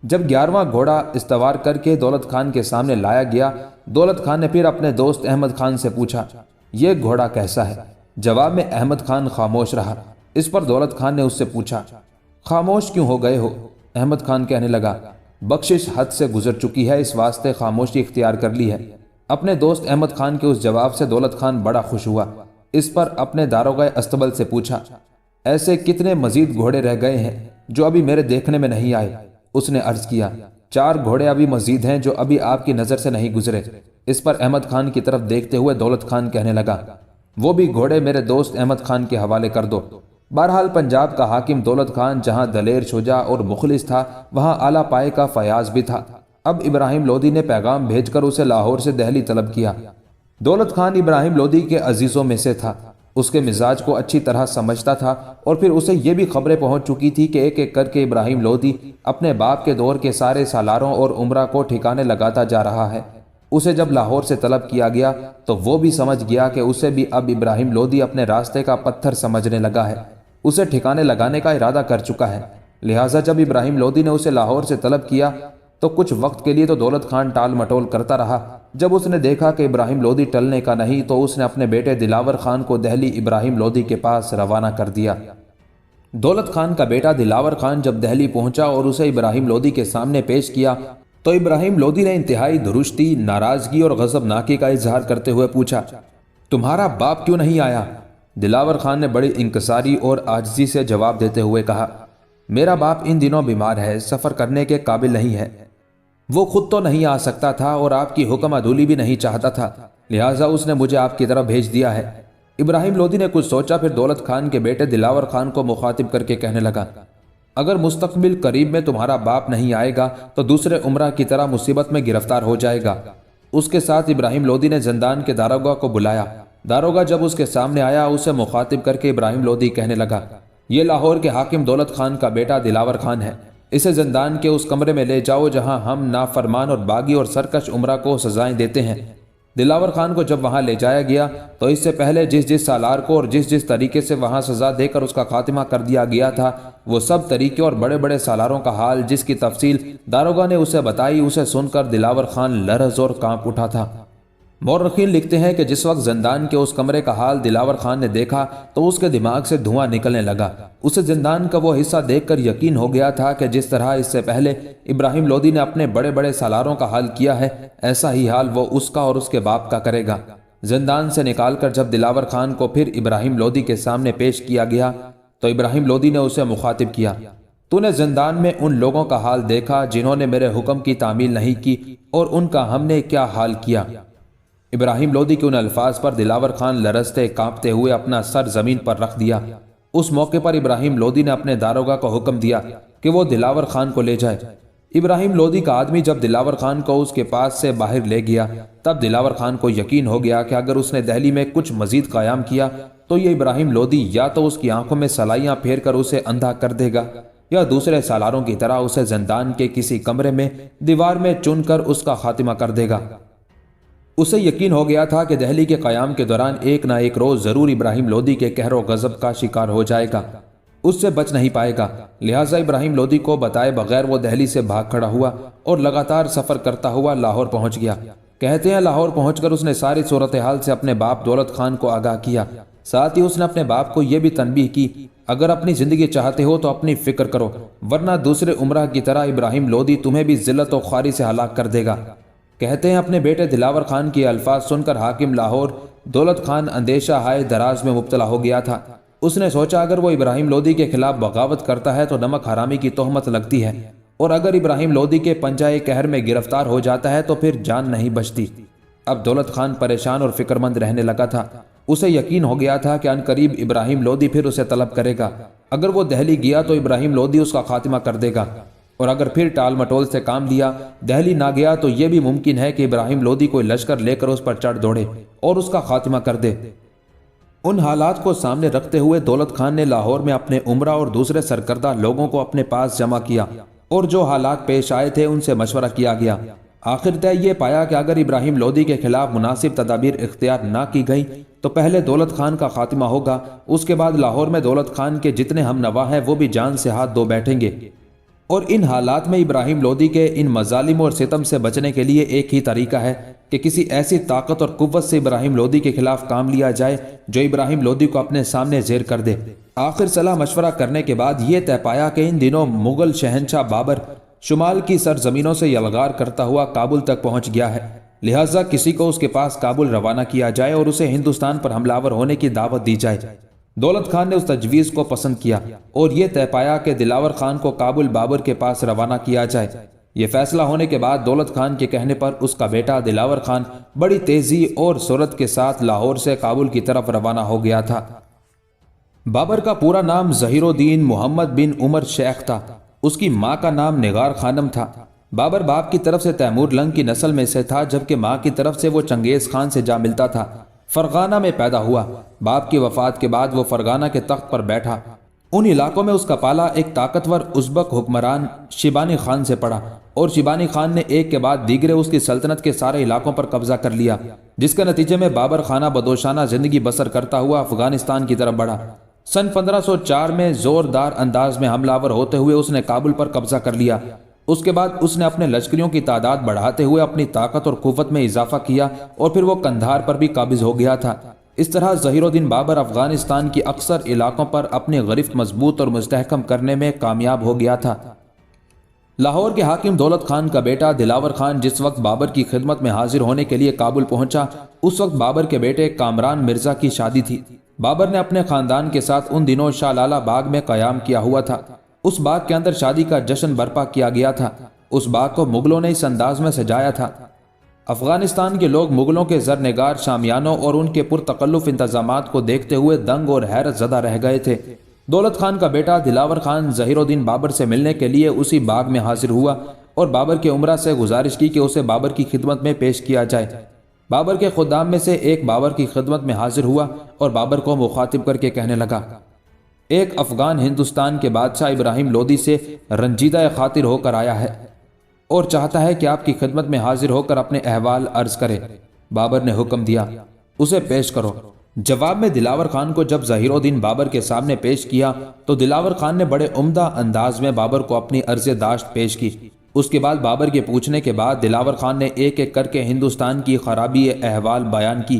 جب 11واں گھوڑا استوار کر کے دولت خان کے سامنے لایا گیا، دولت خان نے پھر اپنے دوست احمد خان سے پوچھا، یہ گھوڑا کیسا ہے؟ جواب میں احمد خان خاموش رہا۔ اس پر دولت خان نے اس سے پوچھا، خاموش کیوں ہو گئے ہو؟ احمد خان کہنے لگا، بخشش حد سے گزر چکی ہے، اس واسطے خاموشی اختیار کر لی ہے۔ اپنے دوست احمد خان کے اس جواب سے دولت خان بڑا خوش ہوا۔ اس پر اپنے داروغہ استبل سے پوچھا، ایسے کتنے مزید گھوڑے رہ گئے ہیں جو ابھی میرے دیکھنے میں نہیں آئے؟ اس نے عرض کیا، 4 گھوڑے ابھی مزید ہیں جو ابھی آپ کی نظر سے نہیں گزرے۔ اس پر احمد خان کی طرف دیکھتے ہوئے دولت خان کہنے لگا، وہ بھی گھوڑے میرے دوست احمد خان کے حوالے کر دو۔ بہرحال پنجاب کا حاکم دولت خان جہاں دلیر شجاع اور مخلص تھا وہاں اعلیٰ پائے کا فیاض بھی تھا۔ اب ابراہیم لودھی نے پیغام بھیج کر اسے لاہور سے دہلی طلب کیا۔ دولت خان ابراہیم لودھی کے عزیزوں میں سے تھا، اس کے مزاج کو اچھی طرح سمجھتا تھا، اور پھر اسے یہ بھی خبریں پہنچ چکی تھی کہ ایک ایک کر کے ابراہیم لودھی اپنے باپ کے دور کے سارے سالاروں اور عمرہ کو ٹھکانے لگاتا جا رہا ہے۔ اسے جب لاہور سے طلب کیا گیا تو وہ بھی سمجھ گیا کہ اسے بھی اب ابراہیم لودھی اپنے راستے کا پتھر سمجھنے لگا ہے، اسے ٹھکانے لگانے کا ارادہ کر چکا ہے۔ لہٰذا جب ابراہیم لودھی نے اسے لاہور سے طلب کیا تو کچھ وقت کے لیے تو دولت خان ٹال مٹول کرتا رہا۔ جب اس نے دیکھا کہ ابراہیم لودھی ٹلنے کا نہیں تو اس نے اپنے بیٹے دلاور خان کو دہلی ابراہیم لودھی کے پاس روانہ کر دیا۔ دولت خان کا بیٹا دلاور خان جب دہلی پہنچا اور اسے ابراہیم لودھی کے سامنے پیش کیا تو ابراہیم لودھی نے انتہائی درشتی، ناراضگی اور غضبناکی کا اظہار کرتے ہوئے پوچھا، تمہارا باپ کیوں نہیں آیا؟ دلاور خان نے بڑی انکساری اور عاجزی سے جواب دیتے ہوئے کہا، میرا باپ ان دنوں بیمار ہے، سفر کرنے کے قابل نہیں ہے، وہ خود تو نہیں آ سکتا تھا اور آپ کی حکم عدولی بھی نہیں چاہتا تھا، لہٰذا اس نے مجھے آپ کی طرف بھیج دیا ہے۔ ابراہیم لودھی نے کچھ سوچا، پھر دولت خان کے بیٹے دلاور خان کو مخاطب کر کے کہنے لگا، اگر مستقبل قریب میں تمہارا باپ نہیں آئے گا تو دوسرے عمرہ کی طرح مصیبت میں گرفتار ہو جائے گا۔ اس کے ساتھ ابراہیم لودھی نے زندان کے داروغہ کو بلایا۔ داروغہ جب اس کے سامنے آیا اسے مخاطب کر کے ابراہیم لودھی کہنے لگا، یہ لاہور کے حاکم دولت خان کا بیٹا دلاور خان ہے، اسے زندان کے اس کمرے میں لے جاؤ جہاں ہم نافرمان اور باغی اور سرکش عمرہ کو سزائیں دیتے ہیں۔ دلاور خان کو جب وہاں لے جایا گیا تو اس سے پہلے جس سالار کو اور جس طریقے سے وہاں سزا دے کر اس کا خاتمہ کر دیا گیا تھا وہ سب طریقے اور بڑے بڑے سالاروں کا حال جس کی تفصیل داروغہ نے اسے بتائی، اسے سن کر دلاور خان لرز اور کانپ اٹھا تھا۔ مورخین لکھتے ہیں کہ جس وقت زندان کے اس کمرے کا حال دلاور خان نے دیکھا تو اس کے دماغ سے دھواں نکلنے لگا۔ اسے زندان کا وہ حصہ دیکھ کر یقین ہو گیا تھا کہ جس طرح اس سے پہلے ابراہیم لودھی نے اپنے بڑے بڑے سالاروں کا حال کیا ہے ایسا ہی حال وہ اس کا اور اس کے باپ کا کرے گا۔ زندان سے نکال کر جب دلاور خان کو پھر ابراہیم لودھی کے سامنے پیش کیا گیا تو ابراہیم لودھی نے اسے مخاطب کیا، تو نے زندان میں ان لوگوں کا حال دیکھا جنہوں نے میرے حکم کی تعمیل نہیں کی اور ان کا ہم نے کیا حال کیا؟ ابراہیم لودھی کے ان الفاظ پر دلاور خان لرزتے کانپتے ہوئے اپنا سر زمین پر رکھ دیا۔ اس موقع پر ابراہیم لودھی نے اپنے داروغہ کو حکم دیا کہ وہ دلاور خان کو لے جائے۔ ابراہیم لودھی کا آدمی جب دلاور خان کو اس کے پاس سے باہر لے گیا تب دلاور خان کو یقین ہو گیا کہ اگر اس نے دہلی میں کچھ مزید قیام کیا تو یہ ابراہیم لودھی یا تو اس کی آنکھوں میں سلائیاں پھیر کر اسے اندھا کر دے گا یا دوسرے سالاروں کی طرح اسے زندان کے کسی کمرے میں دیوار میں چن کر اس کا خاتمہ کر دے گا۔ اسے یقین ہو گیا تھا کہ دہلی کے قیام کے دوران ایک نہ ایک روز ضرور ابراہیم لودھی کے قہر و غضب کا شکار ہو جائے گا، اس سے بچ نہیں پائے گا۔ لہٰذا ابراہیم لودھی کو بتائے بغیر وہ دہلی سے بھاگ کھڑا ہوا اور لگاتار سفر کرتا ہوا لاہور پہنچ گیا۔ کہتے ہیں لاہور پہنچ کر اس نے ساری صورتحال سے اپنے باپ دولت خان کو آگاہ کیا، ساتھ ہی اس نے اپنے باپ کو یہ بھی تنبیہ کی، اگر اپنی زندگی چاہتے ہو تو اپنی فکر کرو، ورنہ دوسرے عمرہ کی طرح ابراہیم لودھی تمہیں بھی ذلت و خواری سے ہلاک کر دے گا۔ کہتے ہیں اپنے بیٹے دلاور خان کے الفاظ سن کر حاکم لاہور دولت خان اندیشہ ہائے دراز میں مبتلا ہو گیا تھا۔ اس نے سوچا اگر وہ ابراہیم لودھی کے خلاف بغاوت کرتا ہے تو نمک حرامی کی تہمت لگتی ہے، اور اگر ابراہیم لودھی کے پنجائے قہر میں گرفتار ہو جاتا ہے تو پھر جان نہیں بچتی۔ اب دولت خان پریشان اور فکر مند رہنے لگا تھا۔ اسے یقین ہو گیا تھا کہ ان قریب ابراہیم لودھی پھر اسے طلب کرے گا، اگر وہ دہلی گیا تو ابراہیم لودھی اس کا خاتمہ کر دے گا، اور اگر پھر ٹال مٹول سے کام لیا دہلی نہ گیا تو یہ بھی ممکن ہے کہ ابراہیم لودھی کوئی لشکر لے کر اس پر چڑھ دوڑے اور اس کا خاتمہ کر دے۔ ان حالات کو سامنے رکھتے ہوئے دولت خان نے لاہور میں اپنے عمرہ اور دوسرے سرکردہ لوگوں کو اپنے پاس جمع کیا اور جو حالات پیش آئے تھے ان سے مشورہ کیا گیا۔ آخر طے یہ پایا کہ اگر ابراہیم لودھی کے خلاف مناسب تدابیر اختیار نہ کی گئیں تو پہلے دولت خان کا خاتمہ ہوگا، اس کے بعد لاہور میں دولت خان کے جتنے ہم نوا ہیں وہ بھی جان سے ہاتھ دھو بیٹھیں گے۔ اور ان حالات میں ابراہیم لودھی کے ان مظالم اور ستم سے بچنے کے لیے ایک ہی طریقہ ہے کہ کسی ایسی طاقت اور قوت سے ابراہیم لودھی کے خلاف کام لیا جائے جو ابراہیم لودھی کو اپنے سامنے زیر کر دے۔ آخر صلاح مشورہ کرنے کے بعد یہ طے پایا کہ ان دنوں مغل شہنشاہ بابر شمال کی سرزمینوں سے یلغار کرتا ہوا کابل تک پہنچ گیا ہے، لہٰذا کسی کو اس کے پاس کابل روانہ کیا جائے اور اسے ہندوستان پر حملہ آور ہونے کی دعوت دی جائے۔ دولت خان نے اس تجویز کو پسند کیا اور یہ طے پایا کہ دلاور خان کو کابل بابر کے پاس روانہ کیا جائے۔ یہ فیصلہ ہونے کے بعد دولت خان کے کہنے پر اس کا بیٹا دلاور خان بڑی تیزی اور سرعت کے ساتھ لاہور سے کابل کی طرف روانہ ہو گیا تھا۔ بابر کا پورا نام ظہیر الدین محمد بن عمر شیخ تھا۔ اس کی ماں کا نام نگار خانم تھا۔ بابر باپ کی طرف سے تیمور لنگ کی نسل میں سے تھا، جبکہ ماں کی طرف سے وہ چنگیز خان سے جا ملتا تھا۔ فرغانہ میں پیدا ہوا۔ باپ کی وفات کے بعد وہ فرغانہ کے تخت پر بیٹھا۔ ان علاقوں میں اس کا پالا ایک طاقتور ازبک حکمران شیبانی خان سے پڑا، اور شیبانی خان نے ایک کے بعد دیگرے اس کی سلطنت کے سارے علاقوں پر قبضہ کر لیا، جس کے نتیجے میں بابر خانہ بدوشانہ زندگی بسر کرتا ہوا افغانستان کی طرف بڑھا۔ سن 1504 میں زوردار انداز میں حملہ آور ہوتے ہوئے اس نے کابل پر قبضہ کر لیا۔ اس کے بعد اس نے اپنے لشکریوں کی تعداد بڑھاتے ہوئے اپنی طاقت اور قوت میں اضافہ کیا، اور پھر وہ قندھار پر بھی قابض ہو گیا تھا۔ اس طرح ظہیر الدین بابر افغانستان کی اکثر علاقوں پر اپنی گرفت مضبوط اور مستحکم کرنے میں کامیاب ہو گیا تھا۔ لاہور کے حاکم دولت خان کا بیٹا دلاور خان جس وقت بابر کی خدمت میں حاضر ہونے کے لیے کابل پہنچا، اس وقت بابر کے بیٹے کامران مرزا کی شادی تھی۔ بابر نے اپنے خاندان کے ساتھ ان دنوں شاہ لالہ باغ میں قیام کیا ہوا تھا۔ اس باغ کے اندر شادی کا جشن برپا کیا گیا تھا۔ اس باغ کو مغلوں نے اس انداز میں سجایا تھا۔ افغانستان کے لوگ مغلوں کے زرنگار شامیانوں اور ان کے پرتکلف انتظامات کو دیکھتے ہوئے دنگ اور حیرت زدہ رہ گئے تھے۔ دولت خان کا بیٹا دلاور خان ظہیر الدین بابر سے ملنے کے لیے اسی باغ میں حاضر ہوا اور بابر کے عمرہ سے گزارش کی کہ اسے بابر کی خدمت میں پیش کیا جائے۔ بابر کے خدام میں سے ایک بابر کی خدمت میں حاضر ہوا اور بابر کو مخاطب کر کے کہنے لگا، ایک افغان ہندوستان کے بادشاہ ابراہیم لودھی سے رنجیدہ خاطر ہو کر آیا ہے اور چاہتا ہے کہ آپ کی خدمت میں حاضر ہو کر اپنے احوال عرض کرے۔ بابر نے حکم دیا، اسے پیش کرو۔ جواب میں دلاور خان کو جب ظہیر الدین بابر کے سامنے پیش کیا تو دلاور خان نے بڑے عمدہ انداز میں بابر کو اپنی عرض داشت پیش کی۔ اس کے بعد بابر کے پوچھنے کے بعد دلاور خان نے ایک ایک کر کے ہندوستان کی خرابی احوال بیان کی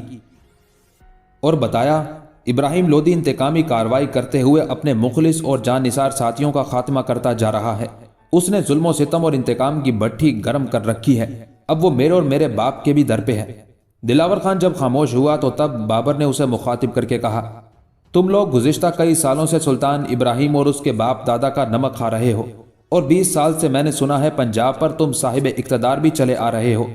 اور بتایا، ابراہیم لودھی انتقامی کارروائی کرتے ہوئے اپنے مخلص اور جان نثار ساتھیوں کا خاتمہ کرتا جا رہا ہے۔ اس نے ظلم و ستم اور انتقام کی بھٹی گرم کر رکھی ہے۔ اب وہ میرے اور میرے باپ کے بھی در پہ ہے۔ دلاور خان جب خاموش ہوا تو تب بابر نے اسے مخاطب کر کے کہا، تم لوگ گزشتہ کئی سالوں سے سلطان ابراہیم اور اس کے باپ دادا کا نمک کھا رہے ہو، اور 20 سال سے میں نے سنا ہے پنجاب پر تم صاحب اقتدار بھی چلے آ رہے ہو۔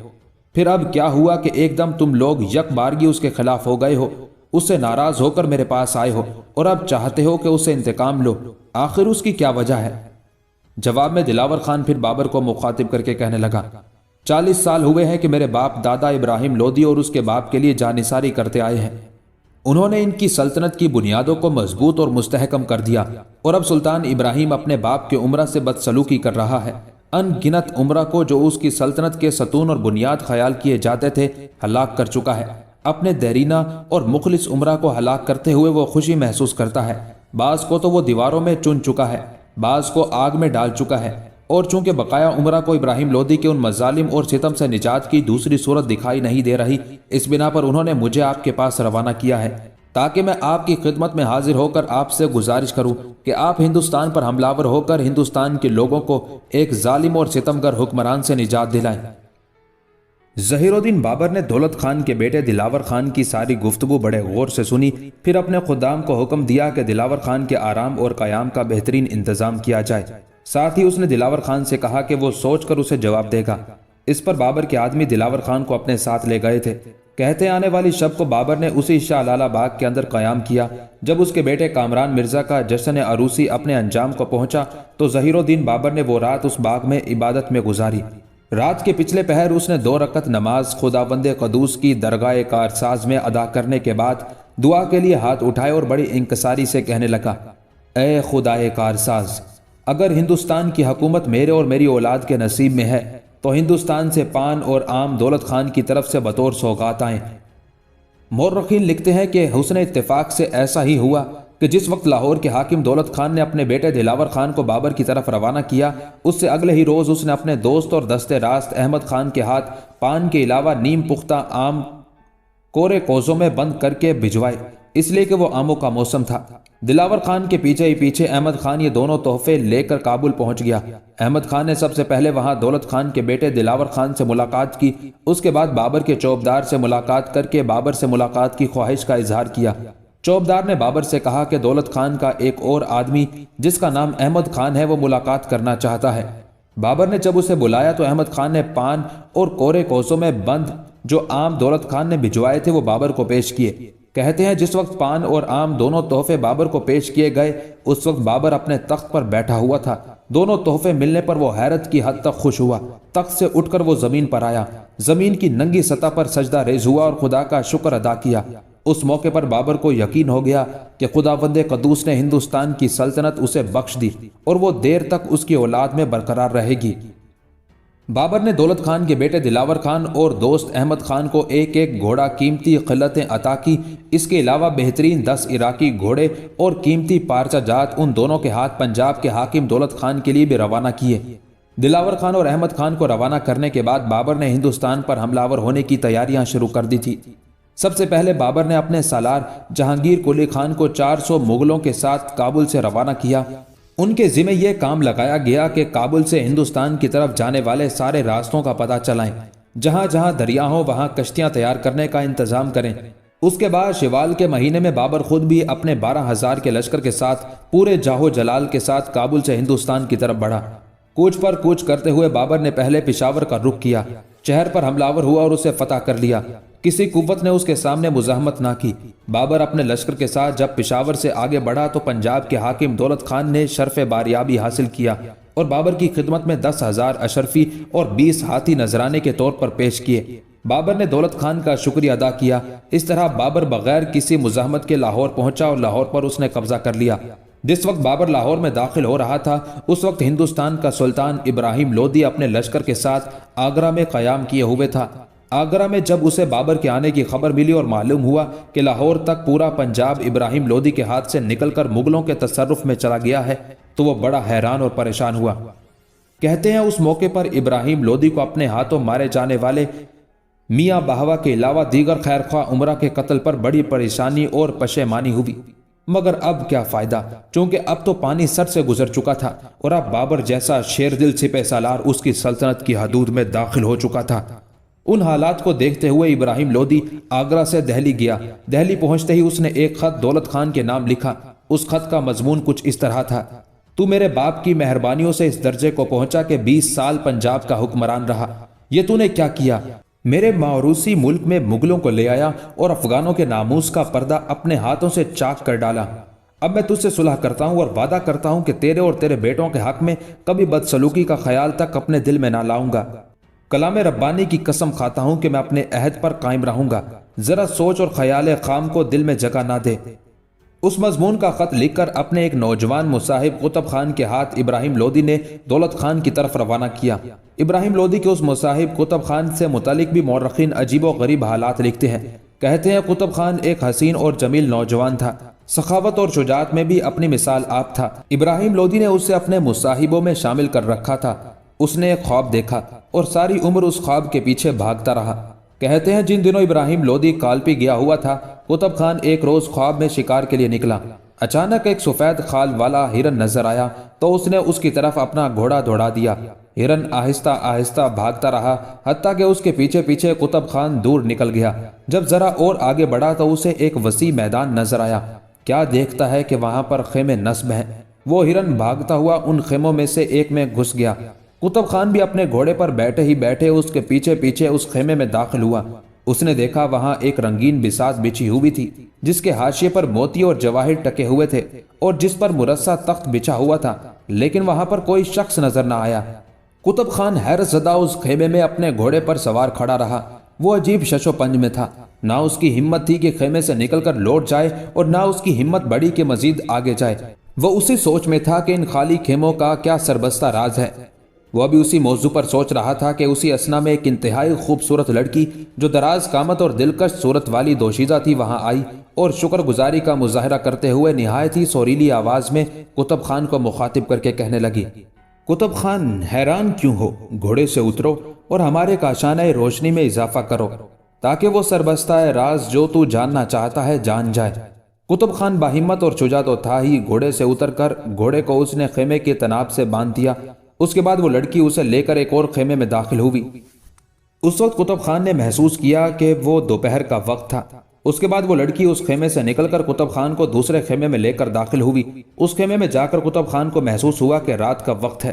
پھر اب کیا ہوا کہ ایک دم تم لوگ یک بارگی اس کے خلاف ہو گئے ہو، اس سے ناراض ہو کر میرے پاس آئے ہو اور اب چاہتے ہو کہ اس سے انتقام لو؟ آخر اس کی کیا وجہ ہے؟ جواب میں دلاور خان پھر بابر کو مخاطب کر کے کہنے لگا، 40 سال ہوئے ہیں کہ میرے باپ دادا ابراہیم لودھی اور اس کے باپ کے لیے جانثاری کرتے آئے ہیں۔ انہوں نے ان کی سلطنت کی بنیادوں کو مضبوط اور مستحکم کر دیا، اور اب سلطان ابراہیم اپنے باپ کے عمرہ سے بدسلوکی کر رہا ہے۔ ان گنت عمرہ کو جو اس کی سلطنت کے ستون اور بنیاد خیال کیے جاتے تھے ہلاک کر چکا ہے۔ اپنے دیرینہ اور مخلص عمرہ کو ہلاک کرتے ہوئے وہ خوشی محسوس کرتا ہے۔ بعض کو تو وہ دیواروں میں چن چکا ہے، بعض کو آگ میں ڈال چکا ہے، اور چونکہ بقایا عمرہ کو ابراہیم لودھی کے ان مظالم اور ستم سے نجات کی دوسری صورت دکھائی نہیں دے رہی، اس بنا پر انہوں نے مجھے آپ کے پاس روانہ کیا ہے تاکہ میں آپ کی خدمت میں حاضر ہو کر آپ سے گزارش کروں کہ آپ ہندوستان پر حملہ آور ہو کر ہندوستان کے لوگوں کو ایک ظالم اور ستمگر حکمران سے نجات دلائیں۔ ظہیر الدین بابر نے دولت خان کے بیٹے دلاور خان کی ساری گفتگو بڑے غور سے سنی، پھر اپنے خدام کو حکم دیا کہ دلاور خان کے آرام اور قیام کا بہترین انتظام کیا جائے۔ ساتھ ہی اس نے دلاور خان سے کہا کہ وہ سوچ کر اسے جواب دے گا۔ اس پر بابر کے آدمی دلاور خان کو اپنے ساتھ لے گئے تھے۔ کہتے آنے والی شب کو بابر نے اسی شاہ لالہ باغ کے اندر قیام کیا۔ جب اس کے بیٹے کامران مرزا کا جشن عروسی اپنے انجام کو پہنچا تو ظہیر الدین بابر نے وہ رات اس باغ میں عبادت میں گزاری۔ رات کے پچھلے پہر اس نے 2 رکعت نماز خداوند قدوس کی درگاہ کارساز میں ادا کرنے کے بعد دعا کے لیے ہاتھ اٹھائے اور بڑی انکساری سے کہنے لگا، اے خدائے کارساز، اگر ہندوستان کی حکومت میرے اور میری اولاد کے نصیب میں ہے تو ہندوستان سے پان اور آم دولت خان کی طرف سے بطور سوغات آئیں۔ مورخین لکھتے ہیں کہ حسن اتفاق سے ایسا ہی ہوا کہ جس وقت لاہور کے حاکم دولت خان نے اپنے بیٹے دلاور خان کو بابر کی طرف روانہ کیا، اس سے اگلے ہی روز اس نے اپنے دوست اور دستے راست احمد خان کے ہاتھ پان کے علاوہ نیم پختہ آم کورے کوزوں میں بند کر کے بھجوائے، اس لیے کہ وہ آموں کا موسم تھا۔ دلاور خان کے پیچھے ہی پیچھے احمد خان یہ دونوں تحفے لے کر کابل پہنچ گیا۔ احمد خان نے سب سے پہلے وہاں دولت خان کے بیٹے دلاور خان سے ملاقات کی، اس کے بعد بابر کے چوبدار سے ملاقات کر کے بابر سے ملاقات کی خواہش کا اظہار کیا۔ چوبدار نے بابر سے کہا کہ دولت خان کا ایک اور آدمی جس کا نام احمد خان ہے وہ ملاقات کرنا چاہتا ہے۔ بابر نے جب اسے بلایا تو احمد خان نے پان اور کورے کوسوں میں بند جو عام دولت خان نے بھجوائے تھے وہ بابر کو پیش کیے۔ کہتے ہیں جس وقت پان اور عام دونوں تحفے بابر کو پیش کیے گئے اس وقت بابر اپنے تخت پر بیٹھا ہوا تھا۔ دونوں تحفے ملنے پر وہ حیرت کی حد تک خوش ہوا۔ تخت سے اٹھ کر وہ زمین پر آیا، زمین کی ننگی سطح پر سجدہ ریز ہوا اور خدا کا شکر ادا کیا۔ اس موقع پر بابر کو یقین ہو گیا کہ خداوند قدوس نے ہندوستان کی سلطنت اسے بخش دی اور وہ دیر تک اس کی اولاد میں برقرار رہے گی۔ بابر نے دولت خان کے بیٹے دلاور خان اور دوست احمد خان کو ایک ایک گھوڑا قیمتی قلتیں عطا کی۔ اس کے علاوہ بہترین 10 عراقی گھوڑے اور قیمتی پارچہ جات ان دونوں کے ہاتھ پنجاب کے حاکم دولت خان کے لیے بھی روانہ کیے۔ دلاور خان اور احمد خان کو روانہ کرنے کے بعد بابر نے ہندوستان پر حملہ آور ہونے کی تیاریاں شروع کر دی تھی۔ سب سے پہلے بابر نے اپنے سالار جہانگیر قلی خان کو 400 مغلوں کے ساتھ کابل سے روانہ کیا۔ ان کے ذمہ یہ کام لگایا گیا کہ کابل سے ہندوستان کی طرف جانے والے سارے راستوں کا پتہ چلائیں، جہاں جہاں دریا ہوں وہاں کشتیاں تیار کرنے کا انتظام کریں۔ اس کے بعد شوال کے مہینے میں بابر خود بھی اپنے 12,000 کے لشکر کے ساتھ پورے جاہو جلال کے ساتھ کابل سے ہندوستان کی طرف بڑھا۔ کوچ پر کوچ کرتے ہوئے بابر نے پہلے پشاور کا رخ کیا، شہر پر حملہ آور ہوا اور اسے فتح کر لیا۔ کسی قوت نے اس کے سامنے مزاحمت نہ کی۔ بابر اپنے لشکر کے ساتھ جب پشاور سے آگے بڑھا تو پنجاب کے حاکم دولت خان نے شرف باریابی حاصل کیا اور بابر کی خدمت میں 10,000 اشرفی اور 20 ہاتھی نذرانے کے طور پر پیش کیے۔ بابر نے دولت خان کا شکریہ ادا کیا۔ اس طرح بابر بغیر کسی مزاحمت کے لاہور پہنچا اور لاہور پر اس نے قبضہ کر لیا۔ جس وقت بابر لاہور میں داخل ہو رہا تھا اس وقت ہندوستان کا سلطان ابراہیم لودھی اپنے لشکر کے ساتھ آگرہ میں قیام کیے ہوئے تھا۔ آگرہ میں جب اسے بابر کے آنے کی خبر ملی اور معلوم ہوا کہ لاہور تک پورا پنجاب ابراہیم لودھی کے ہاتھ سے نکل کر مغلوں کے تصرف میں چلا گیا ہے تو وہ بڑا حیران اور پریشان ہوا۔ کہتے ہیں اس موقع پر ابراہیم لودھی کو اپنے ہاتھوں مارے جانے والے میاں بہوا کے علاوہ دیگر خیرخواہ عمرہ کے قتل پر بڑی پریشانی اور پشیمانی ہوئی، مگر اب کیا فائدہ، چونکہ اب تو پانی سر سے گزر چکا تھا اور اب بابر جیسا شیر دل سپہ سالار اس کی سلطنت کی حدود میں داخل ہو چکا تھا۔ ان حالات کو دیکھتے ہوئے ابراہیم لودھی آگرہ سے دہلی گیا۔ دہلی پہنچتے ہی اس نے ایک خط دولت خان کے نام لکھا۔ اس خط کا مضمون کچھ اس طرح تھا: تو میرے باپ کی مہربانیوں سے اس درجے کو پہنچا کہ 20 سال پنجاب کا حکمران رہا، یہ تو نے کیا کیا؟ میرے موروثی ملک میں مغلوں کو لے آیا اور افغانوں کے ناموس کا پردہ اپنے ہاتھوں سے چاک کر ڈالا۔ اب میں تجھ سے صلح کرتا ہوں اور وعدہ کرتا ہوں کہ تیرے اور تیرے بیٹوں کے حق میں کبھی بدسلوکی کا خیال تک اپنے دل میں نہ لاؤں گا۔ کلام ربانی کی قسم کھاتا ہوں کہ میں اپنے عہد پر قائم رہوں گا، ذرا سوچ اور خیال خام کو دل میں جگہ نہ دے۔ اس مضمون کا خط لکھ کر اپنے ایک نوجوان مصاحب قطب خان کے ہاتھ ابراہیم لودھی نے دولت خان کی طرف روانہ کیا۔ ابراہیم لودھی کے اس مصاحب قطب خان سے متعلق بھی مورخین عجیب و غریب حالات لکھتے ہیں۔ کہتے ہیں قطب خان ایک حسین اور جمیل نوجوان تھا، سخاوت اور شجاعت میں بھی اپنی مثال آپ تھا۔ ابراہیم لودھی نے اسے اپنے مصاحبوں میں شامل کر رکھا تھا۔ اس نے ایک خواب دیکھا اور ساری عمر اس خواب کے پیچھے بھاگتا رہا۔ کہتے ہیں جن دنوں ابراہیم لودھی کالپی گیا ہوا تھا، قطب خان ایک روز خواب میں شکار کے لیے نکلا۔ اچانک ایک سفید خال والا ہرن نظر آیا تو اس نے اس کی طرف اپنا گھوڑا دوڑا دیا۔ ہرن آہستہ آہستہ بھاگتا رہا حتیٰ کہ اس کے پیچھے پیچھے قطب خان دور نکل گیا۔ جب ذرا اور آگے بڑھا تو اسے ایک وسیع میدان نظر آیا۔ کیا دیکھتا ہے کہ وہاں پر خیمے نصب ہیں۔ وہ ہرن بھاگتا ہوا ان خیموں میں سے ایک میں گھس گیا۔ قطب خان بھی اپنے گھوڑے پر بیٹھے ہی بیٹھے اس کے پیچھے پیچھے اس خیمے میں داخل ہوا۔ اس نے دیکھا وہاں ایک رنگین بساط بچھی ہوئی تھی جس کے حاشیے پر موتی اور جواہر ٹکے ہوئے تھے اور جس پر مرصع تخت بچھا ہوا تھا، لیکن وہاں پر کوئی شخص نظر نہ آیا۔ قطب خان حیرت زدہ اس خیمے میں اپنے گھوڑے پر سوار کھڑا رہا۔ وہ عجیب شش و پنج میں تھا، نہ اس کی ہمت تھی کہ خیمے سے نکل کر لوٹ جائے اور نہ اس کی ہمت بڑی کہ مزید آگے جائے۔ وہ اسی سوچ میں تھا کہ ان خالی خیموں کا کیا سربستہ راز ہے۔ وہ ابھی اسی موضوع پر سوچ رہا تھا کہ اسی اثنا میں ایک انتہائی خوبصورت لڑکی جو دراز قامت اور دلکش صورت والی دوشیزہ تھی وہاں آئی اور شکر گزاری کا مظاہرہ کرتے ہوئے نہایت ہی سوریلی آواز میں قطب خان کو مخاطب کر کے کہنے لگی: قطب خان، حیران کیوں ہو؟ گھوڑے سے اترو اور ہمارے کاشانہ روشنی میں اضافہ کرو تاکہ وہ سربستہ راز جو تو جاننا چاہتا ہے جان جائے۔ قطب خان باہمت اور شجاع تو تھا ہی، گھوڑے سے اتر کر گھوڑے کو اس نے خیمے کے تناب سے باندھ دیا۔ اس کے بعد وہ لڑکی اسے لے کر ایک اور خیمے میں داخل ہوئی۔ اس وقت قطب خان نے محسوس کیا کہ وہ دوپہر کا وقت تھا۔ اس کے بعد وہ لڑکی اس خیمے سے نکل کر قطب خان کو دوسرے خیمے میں لے کر داخل ہوئی۔ اس خیمے میں جا کر قطب خان کو محسوس ہوا کہ رات کا وقت ہے۔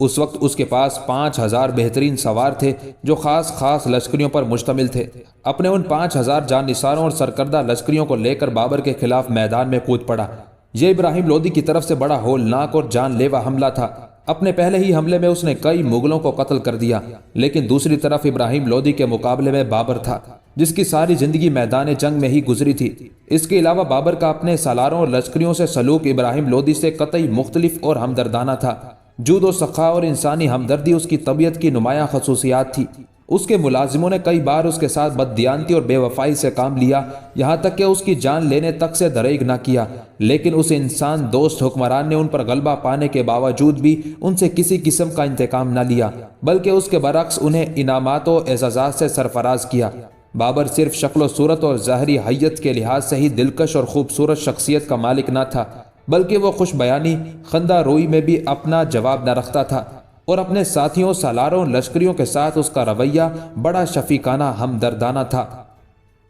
اس وقت اس کے پاس 5000 بہترین سوار تھے جو خاص لشکریوں پر مشتمل تھے۔ اپنے ان 5000 جان نثاروں اور سرکردہ لشکریوں کو لے کر بابر کے خلاف میدان میں کود پڑا۔ یہ ابراہیم لودھی کی طرف سے بڑا ہولناک اور جان لیوا حملہ تھا۔ اپنے پہلے ہی حملے میں اس نے کئی مغلوں کو قتل کر دیا، لیکن دوسری طرف ابراہیم لودھی کے مقابلے میں بابر تھا جس کی ساری زندگی میدان جنگ میں ہی گزری تھی۔ اس کے علاوہ بابر کا اپنے سالاروں اور لشکریوں سے سلوک ابراہیم لودھی سے قطعی مختلف اور ہمدردانہ تھا۔ جود و سخا اور انسانی ہمدردی اس کی طبیعت کی نمایاں خصوصیات تھی۔ اس کے ملازموں نے کئی بار اس کے ساتھ بددیانتی اور بے وفائی سے کام لیا، یہاں تک کہ اس کی جان لینے تک سے دریغ نہ کیا، لیکن اس انسان دوست حکمران نے ان پر غلبہ پانے کے باوجود بھی ان سے کسی قسم کا انتقام نہ لیا، بلکہ اس کے برعکس انہیں انعامات و اعزازات سے سرفراز کیا۔ بابر صرف شکل و صورت اور ظاہری حیت کے لحاظ سے ہی دلکش اور خوبصورت شخصیت کا مالک نہ تھا، بلکہ وہ خوش بیانی، خندہ روئی میں بھی اپنا جواب نہ رکھتا تھا، اور اپنے ساتھیوں، سالاروں، لشکریوں کے ساتھ اس کا رویہ بڑا شفیقانہ، ہمدردانہ تھا۔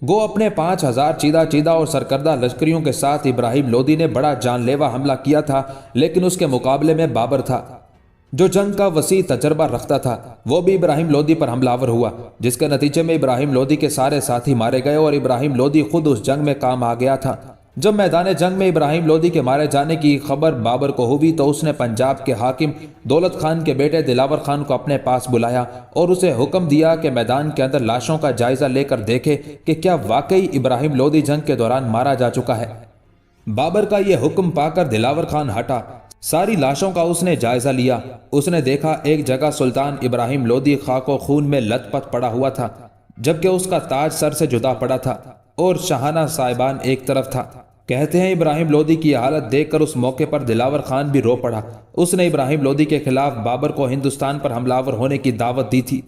گو اپنے 5000 چیدہ اور سرکردہ لشکریوں کے ساتھ ابراہیم لودھی نے بڑا جان لیوا حملہ کیا تھا، لیکن اس کے مقابلے میں بابر تھا جو جنگ کا وسیع تجربہ رکھتا تھا۔ وہ بھی ابراہیم لودھی پر حملہ آور ہوا، جس کے نتیجے میں ابراہیم لودھی کے سارے ساتھی مارے گئے اور ابراہیم لودھی خود اس جنگ میں کام آ گیا تھا۔ جب میدان جنگ میں ابراہیم لودھی کے مارے جانے کی خبر بابر کو ہوئی تو اس نے پنجاب کے حاکم دولت خان کے بیٹے دلاور خان کو اپنے پاس بلایا اور اسے حکم دیا کہ میدان کے اندر لاشوں کا جائزہ لے کر دیکھے کہ کیا واقعی ابراہیم لودھی جنگ کے دوران مارا جا چکا ہے۔ بابر کا یہ حکم پا کر دلاور خان ہٹا۔ ساری لاشوں کا اس نے جائزہ لیا۔ اس نے دیکھا ایک جگہ سلطان ابراہیم لودھی خاک و خون میں لت پت پڑا ہوا تھا، جبکہ اس کا تاج سر سے جدا پڑا تھا اور شاہانہ صاحبان ایک طرف تھا۔ کہتے ہیں ابراہیم لودھی کی حالت دیکھ کر اس موقع پر دلاور خان بھی رو پڑا۔ اس نے ابراہیم لودھی کے خلاف بابر کو ہندوستان پر حملہ آور ہونے کی دعوت دی تھی۔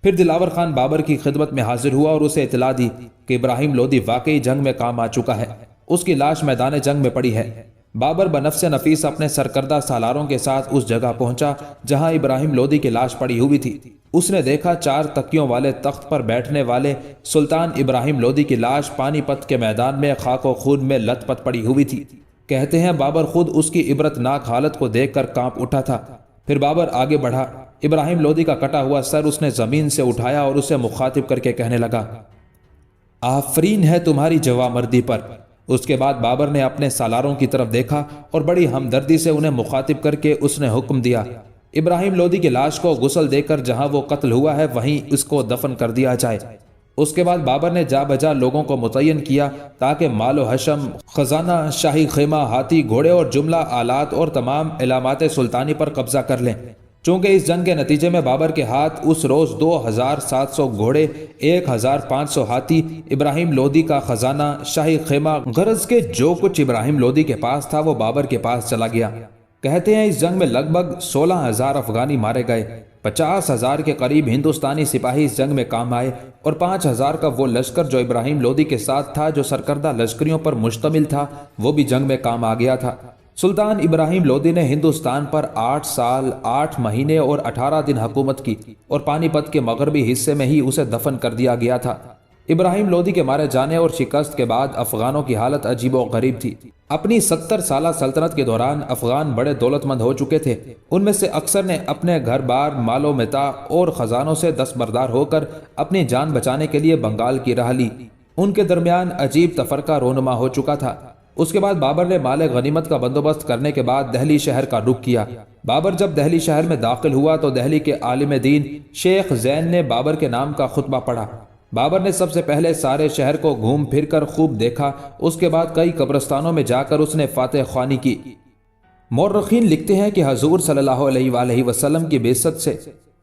پھر دلاور خان بابر کی خدمت میں حاضر ہوا اور اسے اطلاع دی کہ ابراہیم لودھی واقعی جنگ میں کام آ چکا ہے، اس کی لاش میدان جنگ میں پڑی ہے۔ بابر بنفس نفیس اپنے سرکردہ سالاروں کے ساتھ اس جگہ پہنچا جہاں ابراہیم لودھی کی لاش پڑی ہوئی تھی۔ اس نے دیکھا 4 تکیوں والے تخت پر بیٹھنے والے سلطان ابراہیم لودھی کی لاش پانی پت کے میدان میں خاک و خون میں لت پت پڑی ہوئی تھی۔ کہتے ہیں بابر خود اس کی عبرتناک حالت کو دیکھ کر کانپ اٹھا تھا۔ پھر بابر آگے بڑھا۔ ابراہیم لودھی کا کٹا ہوا سر اس نے زمین سے اٹھایا اور اسے مخاطب کر کے کہنے لگا، آفرین ہے تمہاری جوامردی پر۔ اس کے بعد بابر نے اپنے سالاروں کی طرف دیکھا اور بڑی ہمدردی سے انہیں مخاطب کر کے اس نے حکم دیا، ابراہیم لودھی کی لاش کو غسل دے کر جہاں وہ قتل ہوا ہے وہیں اس کو دفن کر دیا جائے۔ اس کے بعد بابر نے جا بجا لوگوں کو متعین کیا تاکہ مال و حشم، خزانہ، شاہی خیمہ، ہاتھی، گھوڑے اور جملہ آلات اور تمام علامات سلطانی پر قبضہ کر لیں۔ چونکہ اس جنگ کے نتیجے میں بابر کے ہاتھ اس روز 2700 گھوڑے، 1500 ہاتھی، ابراہیم لودھی کا خزانہ، شاہی خیمہ، غرض کے جو کچھ ابراہیم لودھی کے پاس تھا وہ بابر کے پاس چلا گیا۔ کہتے ہیں اس جنگ میں لگ بھگ 16000 افغانی مارے گئے، 50000 کے قریب ہندوستانی سپاہی اس جنگ میں کام آئے اور 5000 کا وہ لشکر جو ابراہیم لودھی کے ساتھ تھا، جو سرکردہ لشکریوں پر مشتمل تھا، وہ بھی جنگ میں کام آ گیا تھا۔ سلطان ابراہیم لودھی نے ہندوستان پر 8 سال 8 مہینے اور 18 دن حکومت کی اور پانی پت کے مغربی حصے میں ہی اسے دفن کر دیا گیا تھا۔ ابراہیم لودھی کے مارے جانے اور شکست کے بعد افغانوں کی حالت عجیب و غریب تھی۔ اپنی 70 سالہ سلطنت کے دوران افغان بڑے دولت مند ہو چکے تھے۔ ان میں سے اکثر نے اپنے گھر بار، مال و متاع اور خزانوں سے دستبردار ہو کر اپنی جان بچانے کے لیے بنگال کی راہ لی۔ ان کے درمیان عجیب تفرقہ رونما ہو چکا تھا۔ اس کے بعد بابر نے مال غنیمت کا بندوبست کرنے کے بعد دہلی شہر کا رخ کیا۔ بابر جب دہلی شہر میں داخل ہوا تو دہلی کے عالم دین شیخ زین نے بابر کے نام کا خطبہ پڑھا۔ بابر نے سب سے پہلے سارے شہر کو گھوم پھر کر خوب دیکھا۔ اس کے بعد کئی قبرستانوں میں جا کر اس نے فاتح خوانی کی۔ مورخین لکھتے ہیں کہ حضور صلی اللہ علیہ وآلہ وسلم کی بعثت سے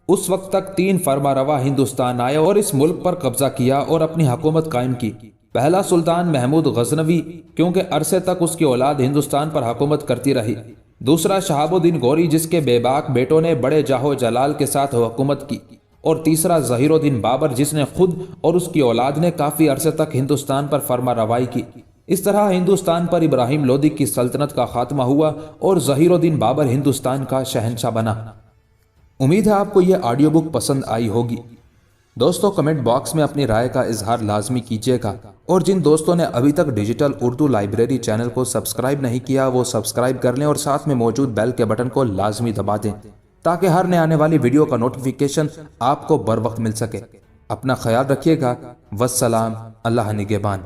اس وقت تک 3 فرمانروا ہندوستان آئے اور اس ملک پر قبضہ کیا اور اپنی حکومت قائم کی۔ پہلا سلطان محمود غزنوی، کیونکہ عرصے تک اس کی اولاد ہندوستان پر حکومت کرتی رہی۔ دوسرا شہاب الدین غوری، جس کے بے باک بیٹوں نے بڑے جاہو جلال کے ساتھ حکومت کی۔ اور تیسرا ظہیر الدین بابر، جس نے خود اور اس کی اولاد نے کافی عرصے تک ہندوستان پر فرما روائی کی۔ اس طرح ہندوستان پر ابراہیم لودھی کی سلطنت کا خاتمہ ہوا اور ظہیر الدین بابر ہندوستان کا شہنشاہ بنا۔ امید ہے آپ کو یہ آڈیو بک پسند آئی ہوگی۔ دوستو کمنٹ باکس میں اپنی رائے کا اظہار لازمی کیجیے گا، اور جن دوستوں نے ابھی تک ڈیجیٹل اردو لائبریری چینل کو سبسکرائب نہیں کیا وہ سبسکرائب کر لیں اور ساتھ میں موجود بیل کے بٹن کو لازمی دبا دیں تاکہ ہر نئے آنے والی ویڈیو کا نوٹیفیکیشن آپ کو بر وقت مل سکے۔ اپنا خیال رکھیے گا۔ والسلام، اللہ نگہبان۔